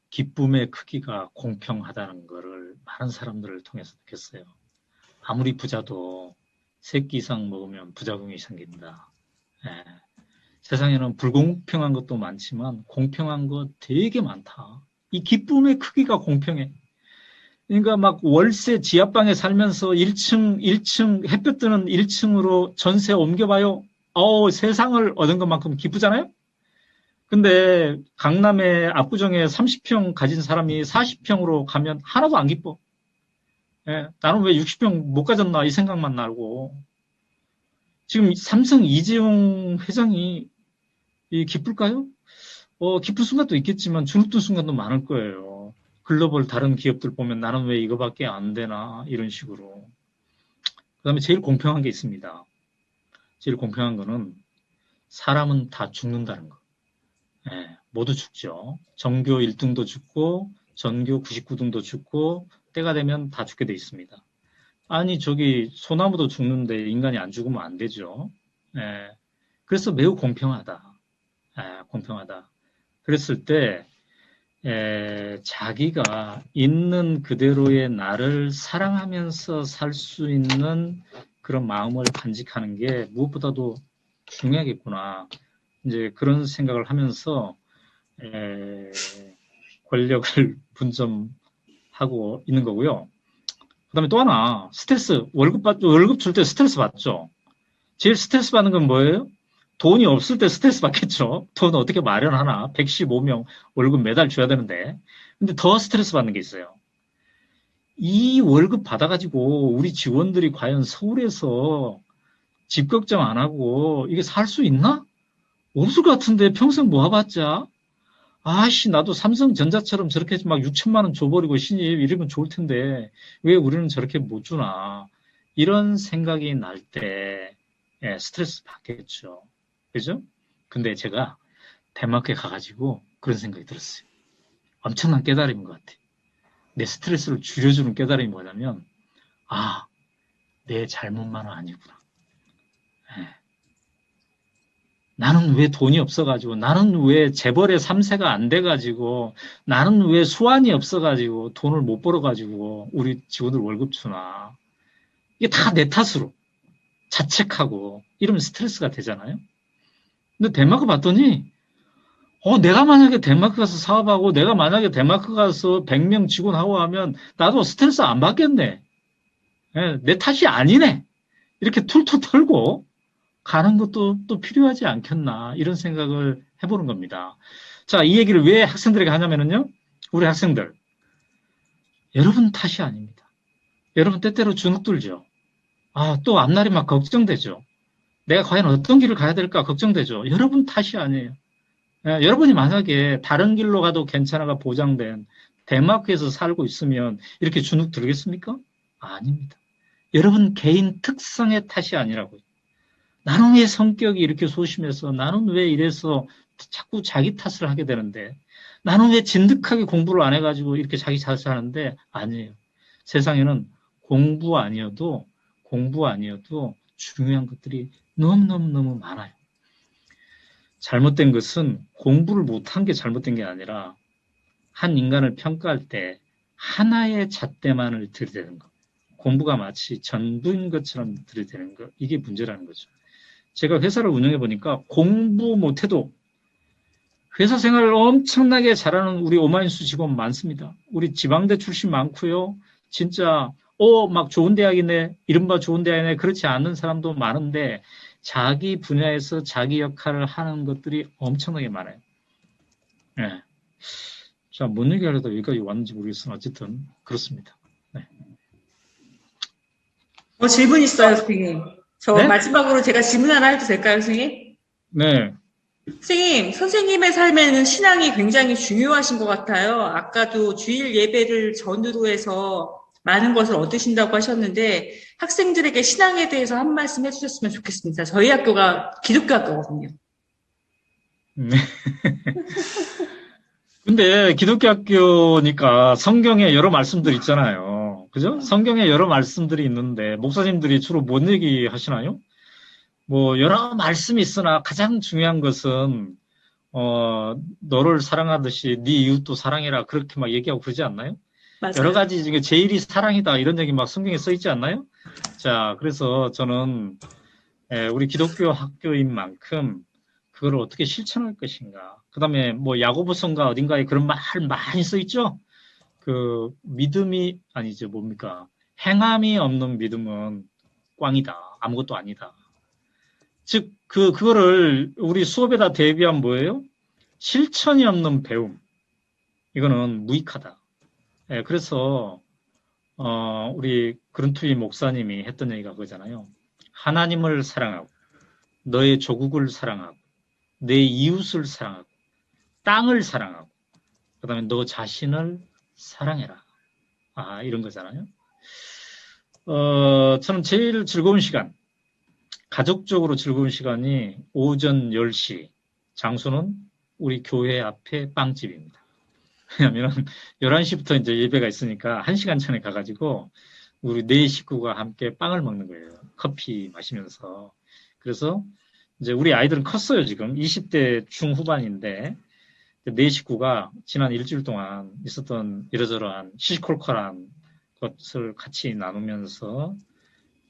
기쁨의 크기가 공평하다는 거를 많은 사람들을 통해서 느꼈어요. 아무리 부자도 3끼 이상 먹으면 부작용이 생긴다. 세상에는 불공평한 것도 많지만 공평한 거 되게 많다. 이 기쁨의 크기가 공평해. 그러니까 막 월세 지하방에 살면서 1층 햇볕 드는 1층으로 전세 옮겨봐요. 세상을 얻은 것만큼 기쁘잖아요? 근데 강남의 압구정에 30평 가진 사람이 40평으로 가면 하나도 안 기뻐. 나는 왜 60평 못 가졌나 이 생각만 나고. 지금 삼성 이재용 회장이 기쁠까요? 기쁠 순간도 있겠지만 주눅든 순간도 많을 거예요. 글로벌 다른 기업들 보면 나는 왜 이거밖에 안 되나 이런 식으로. 그 다음에 제일 공평한 게 있습니다. 제일 공평한 거는 사람은 다 죽는다는 거. 모두 죽죠. 전교 1등도 죽고 전교 99등도 죽고 때가 되면 다 죽게 돼 있습니다. 아니 저기 소나무도 죽는데 인간이 안 죽으면 안 되죠. 그래서 매우 공평하다. 공평하다. 그랬을 때 자기가 있는 그대로의 나를 사랑하면서 살 수 있는 그런 마음을 간직하는 게 무엇보다도 중요하겠구나. 이제 그런 생각을 하면서 권력을 분점하고 하고 있는 거고요. 그다음에 또 하나, 스트레스, 월급 줄 때 스트레스 받죠. 제일 스트레스 받는 건 뭐예요? 돈이 없을 때 스트레스 받겠죠. 돈 어떻게 마련하나? 115명 월급 매달 줘야 되는데. 근데 더 스트레스 받는 게 있어요. 이 월급 받아가지고 우리 직원들이 과연 서울에서 집 걱정 안 하고 이게 살 수 있나? 없을 것 같은데 평생 모아봤자. 아씨, 나도 삼성전자처럼 저렇게 막 6천만 원 줘버리고 신입 이러면 좋을 텐데 왜 우리는 저렇게 못 주나? 이런 생각이 날 때 스트레스 받겠죠. 그죠? 근데 제가 덴마크에 가가지고 그런 생각이 들었어요. 엄청난 깨달음인 것 같아요. 내 스트레스를 줄여주는 깨달음이 뭐냐면, 아, 내 잘못만은 아니구나. 나는 왜 돈이 없어가지고, 나는 왜 재벌의 3세가 안 돼가지고, 나는 왜 수완이 없어가지고, 돈을 못 벌어가지고, 우리 직원들 월급 주나. 이게 다 내 탓으로 자책하고, 이러면 스트레스가 되잖아요. 근데 덴마크 봤더니, 내가 만약에 덴마크 가서 사업하고, 내가 만약에 덴마크 가서 100명 직원하고 하면, 나도 스트레스 안 받겠네. 내 탓이 아니네. 이렇게 툴툴 털고, 가는 것도 또 필요하지 않겠나 이런 생각을 해보는 겁니다. 자, 이 얘기를 왜 학생들에게 하냐면요. 우리 학생들, 여러분 탓이 아닙니다. 여러분 때때로 주눅들죠. 또 앞날이 막 걱정되죠. 내가 과연 어떤 길을 가야 될까 걱정되죠. 여러분 탓이 아니에요. 여러분이 만약에 다른 길로 가도 괜찮아가 보장된 덴마크에서 살고 있으면 이렇게 주눅 들겠습니까? 아닙니다. 여러분 개인 특성의 탓이 아니라고요. 나는 왜 성격이 이렇게 소심해서, 나는 왜 이래서 자꾸 자기 탓을 하게 되는데, 나는 왜 진득하게 공부를 안 해가지고 이렇게 자기 탓을 하는데, 아니에요. 세상에는 공부 아니어도 중요한 것들이 너무너무 많아요. 잘못된 것은 공부를 못한 게 잘못된 게 아니라, 한 인간을 평가할 때 하나의 잣대만을 들이대는 것. 공부가 마치 전부인 것처럼 들이대는 것. 이게 문제라는 거죠. 제가 회사를 운영해 보니까 공부 못해도 회사 생활을 엄청나게 잘하는 우리 오마이뉴스 직원 많습니다. 우리 지방대 출신 많고요. 진짜 막 좋은 대학이네, 이른바 좋은 대학이네, 그렇지 않은 사람도 많은데 자기 분야에서 자기 역할을 하는 것들이 엄청나게 많아요. 네. 자, 뭔 얘기하려다 여기까지 왔는지 모르겠으나 어쨌든 그렇습니다. 네.
질문 있어요, 선생님. 저
네?
마지막으로 제가 질문 하나 해도 될까요, 선생님?
네.
선생님, 선생님의 삶에는 신앙이 굉장히 중요하신 것 같아요. 아까도 주일 예배를 전후로 해서 많은 것을 얻으신다고 하셨는데 학생들에게 신앙에 대해서 한 말씀 해주셨으면 좋겠습니다. 저희 학교가 기독교 학교거든요.
네. 근데 기독교 학교니까 성경에 여러 말씀들이 있잖아요. 그죠? 성경에 여러 말씀들이 있는데 목사님들이 주로 뭔 얘기 하시나요? 뭐 여러 말씀이 있으나 가장 중요한 것은 너를 사랑하듯이 네 이웃도 사랑해라 그렇게 막 얘기하고 그러지 않나요?
맞아요.
여러 가지 중에 제일이 사랑이다 이런 얘기 막 성경에 써 있지 않나요? 자, 그래서 저는 우리 기독교 학교인 만큼 그걸 어떻게 실천할 것인가. 그 다음에 뭐 야고보서인가 어딘가에 그런 말 많이 써 있죠? 그 믿음이 아니죠. 뭡니까? 행함이 없는 믿음은 꽝이다. 아무것도 아니다. 즉, 그거를 우리 수업에다 대비한 뭐예요? 실천이 없는 배움. 이거는 무익하다. 그래서, 우리 그룬투이 목사님이 했던 얘기가 그거잖아요. 하나님을 사랑하고, 너의 조국을 사랑하고, 내 이웃을 사랑하고, 땅을 사랑하고, 그 다음에 너 자신을 사랑해라. 이런 거잖아요. 저는 제일 즐거운 시간, 가족적으로 즐거운 시간이 오전 10시, 장소는 우리 교회 앞에 빵집입니다. 왜냐하면 11시부터 이제 예배가 있으니까 1시간 전에 가가지고 우리 4 식구가 함께 빵을 먹는 거예요. 커피 마시면서. 그래서 이제 우리 아이들은 컸어요, 지금. 20대 중후반인데, 4 식구가 지난 일주일 동안 있었던 이러저러한 시시콜콜한 것을 같이 나누면서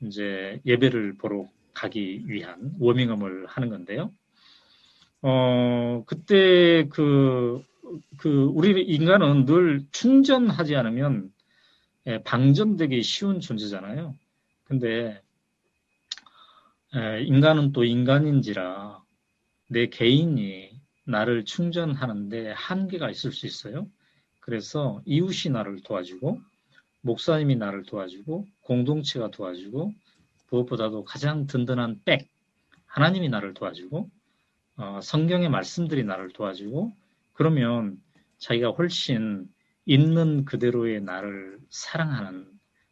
이제 예배를 보러 가기 위한 워밍업을 하는 건데요. 그때 우리 인간은 늘 충전하지 않으면 방전되기 쉬운 존재잖아요. 근데 인간은 또 인간인지라 내 개인이 나를 충전하는데 한계가 있을 수 있어요. 그래서 이웃이 나를 도와주고 목사님이 나를 도와주고 공동체가 도와주고 무엇보다도 가장 든든한 백 하나님이 나를 도와주고 성경의 말씀들이 나를 도와주고 그러면 자기가 훨씬 있는 그대로의 나를 사랑하는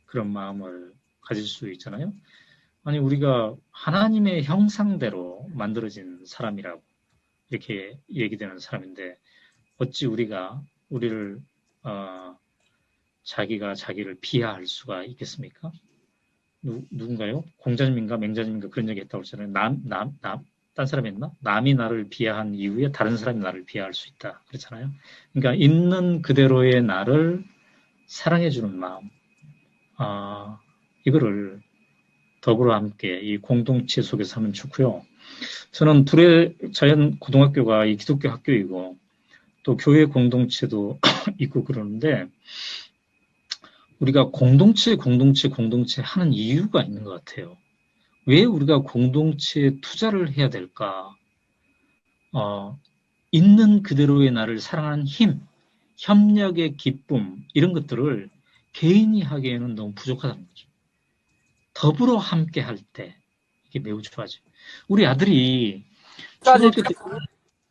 그런 마음을 가질 수 있잖아요. 아니 우리가 하나님의 형상대로 만들어진 사람이라고 이렇게 얘기되는 사람인데 어찌 우리가 우리를 자기가 자기를 비하할 수가 있겠습니까? 누군가요? 공자님인가 맹자님인가 그런 얘기 했다고 했잖아요. 딴 사람이 했나? 남이 나를 비하한 이후에 다른 사람이 나를 비하할 수 있다. 그렇잖아요. 그러니까 있는 그대로의 나를 사랑해주는 마음. 이거를 더불어 함께 이 공동체 속에서 하면 좋고요. 저는 둘의 자연 고등학교가 이 기독교 학교이고 또 교회 공동체도 있고 그러는데 우리가 공동체 하는 이유가 있는 것 같아요. 왜 우리가 공동체에 투자를 해야 될까? 있는 그대로의 나를 사랑하는 힘, 협력의 기쁨 이런 것들을 개인이 하기에는 너무 부족하다는 거죠. 더불어 함께 할 때 이게 매우 좋아져요. 우리 아들이 초등학교 때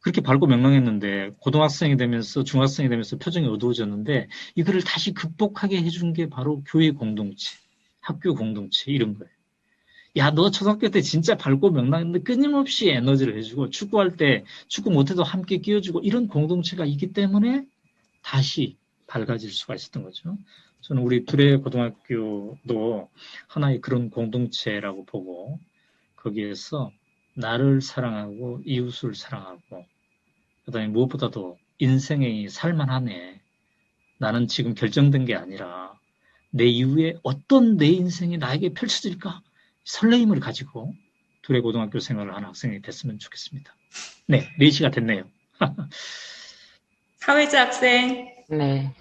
그렇게 밝고 명랑했는데 고등학생이 되면서 중학생이 되면서 표정이 어두워졌는데 이거를 다시 극복하게 해준 게 바로 교회 공동체, 학교 공동체 이런 거예요. 야, 너 초등학교 때 진짜 밝고 명랑했는데 끊임없이 에너지를 해주고 축구할 때 축구 못해도 함께 끼워주고 이런 공동체가 있기 때문에 다시 밝아질 수가 있었던 거죠. 저는 우리 둘의 고등학교도 하나의 그런 공동체라고 보고 거기에서 나를 사랑하고 이웃을 사랑하고 그다음에 무엇보다도 인생이 살만하네. 나는 지금 결정된 게 아니라 내 이후에 어떤 내 인생이 나에게 펼쳐질까? 설레임을 가지고 둘의 고등학교 생활을 하는 학생이 됐으면 좋겠습니다. 네, 4시가 됐네요.
사회자 학생.
네,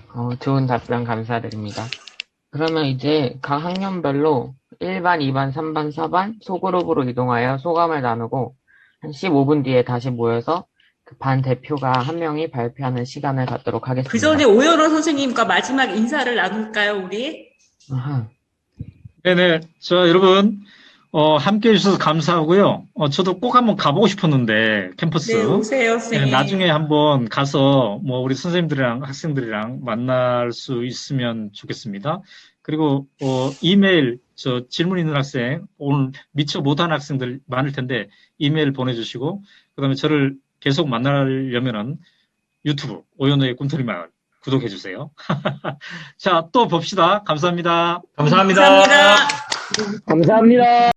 좋은 답변 감사드립니다. 그러면 이제 각 학년별로 1반, 2반, 3반, 4반 소그룹으로 이동하여 소감을 나누고 한 15분 뒤에 다시 모여서 그 반 대표가 한 명이 발표하는 시간을 갖도록 하겠습니다.
그 전에 오연호 선생님과 마지막 인사를 나눌까요, 우리?
아하.
네네. 자, 여러분, 함께 해주셔서 감사하고요. 저도 꼭 한번 가보고 싶었는데, 캠퍼스.
네, 오세요, 선생님.
네, 나중에 한번 가서, 우리 선생님들이랑 학생들이랑 만날 수 있으면 좋겠습니다. 그리고, 이메일, 질문 있는 학생, 오늘 미처 못한 학생들 많을 텐데, 이메일 보내주시고, 그 다음에 저를 계속 만나려면은 유튜브, 오연호의 꿈틀이 마을 구독해주세요. 자, 또 봅시다. 감사합니다.
감사합니다.
감사합니다.
감사합니다.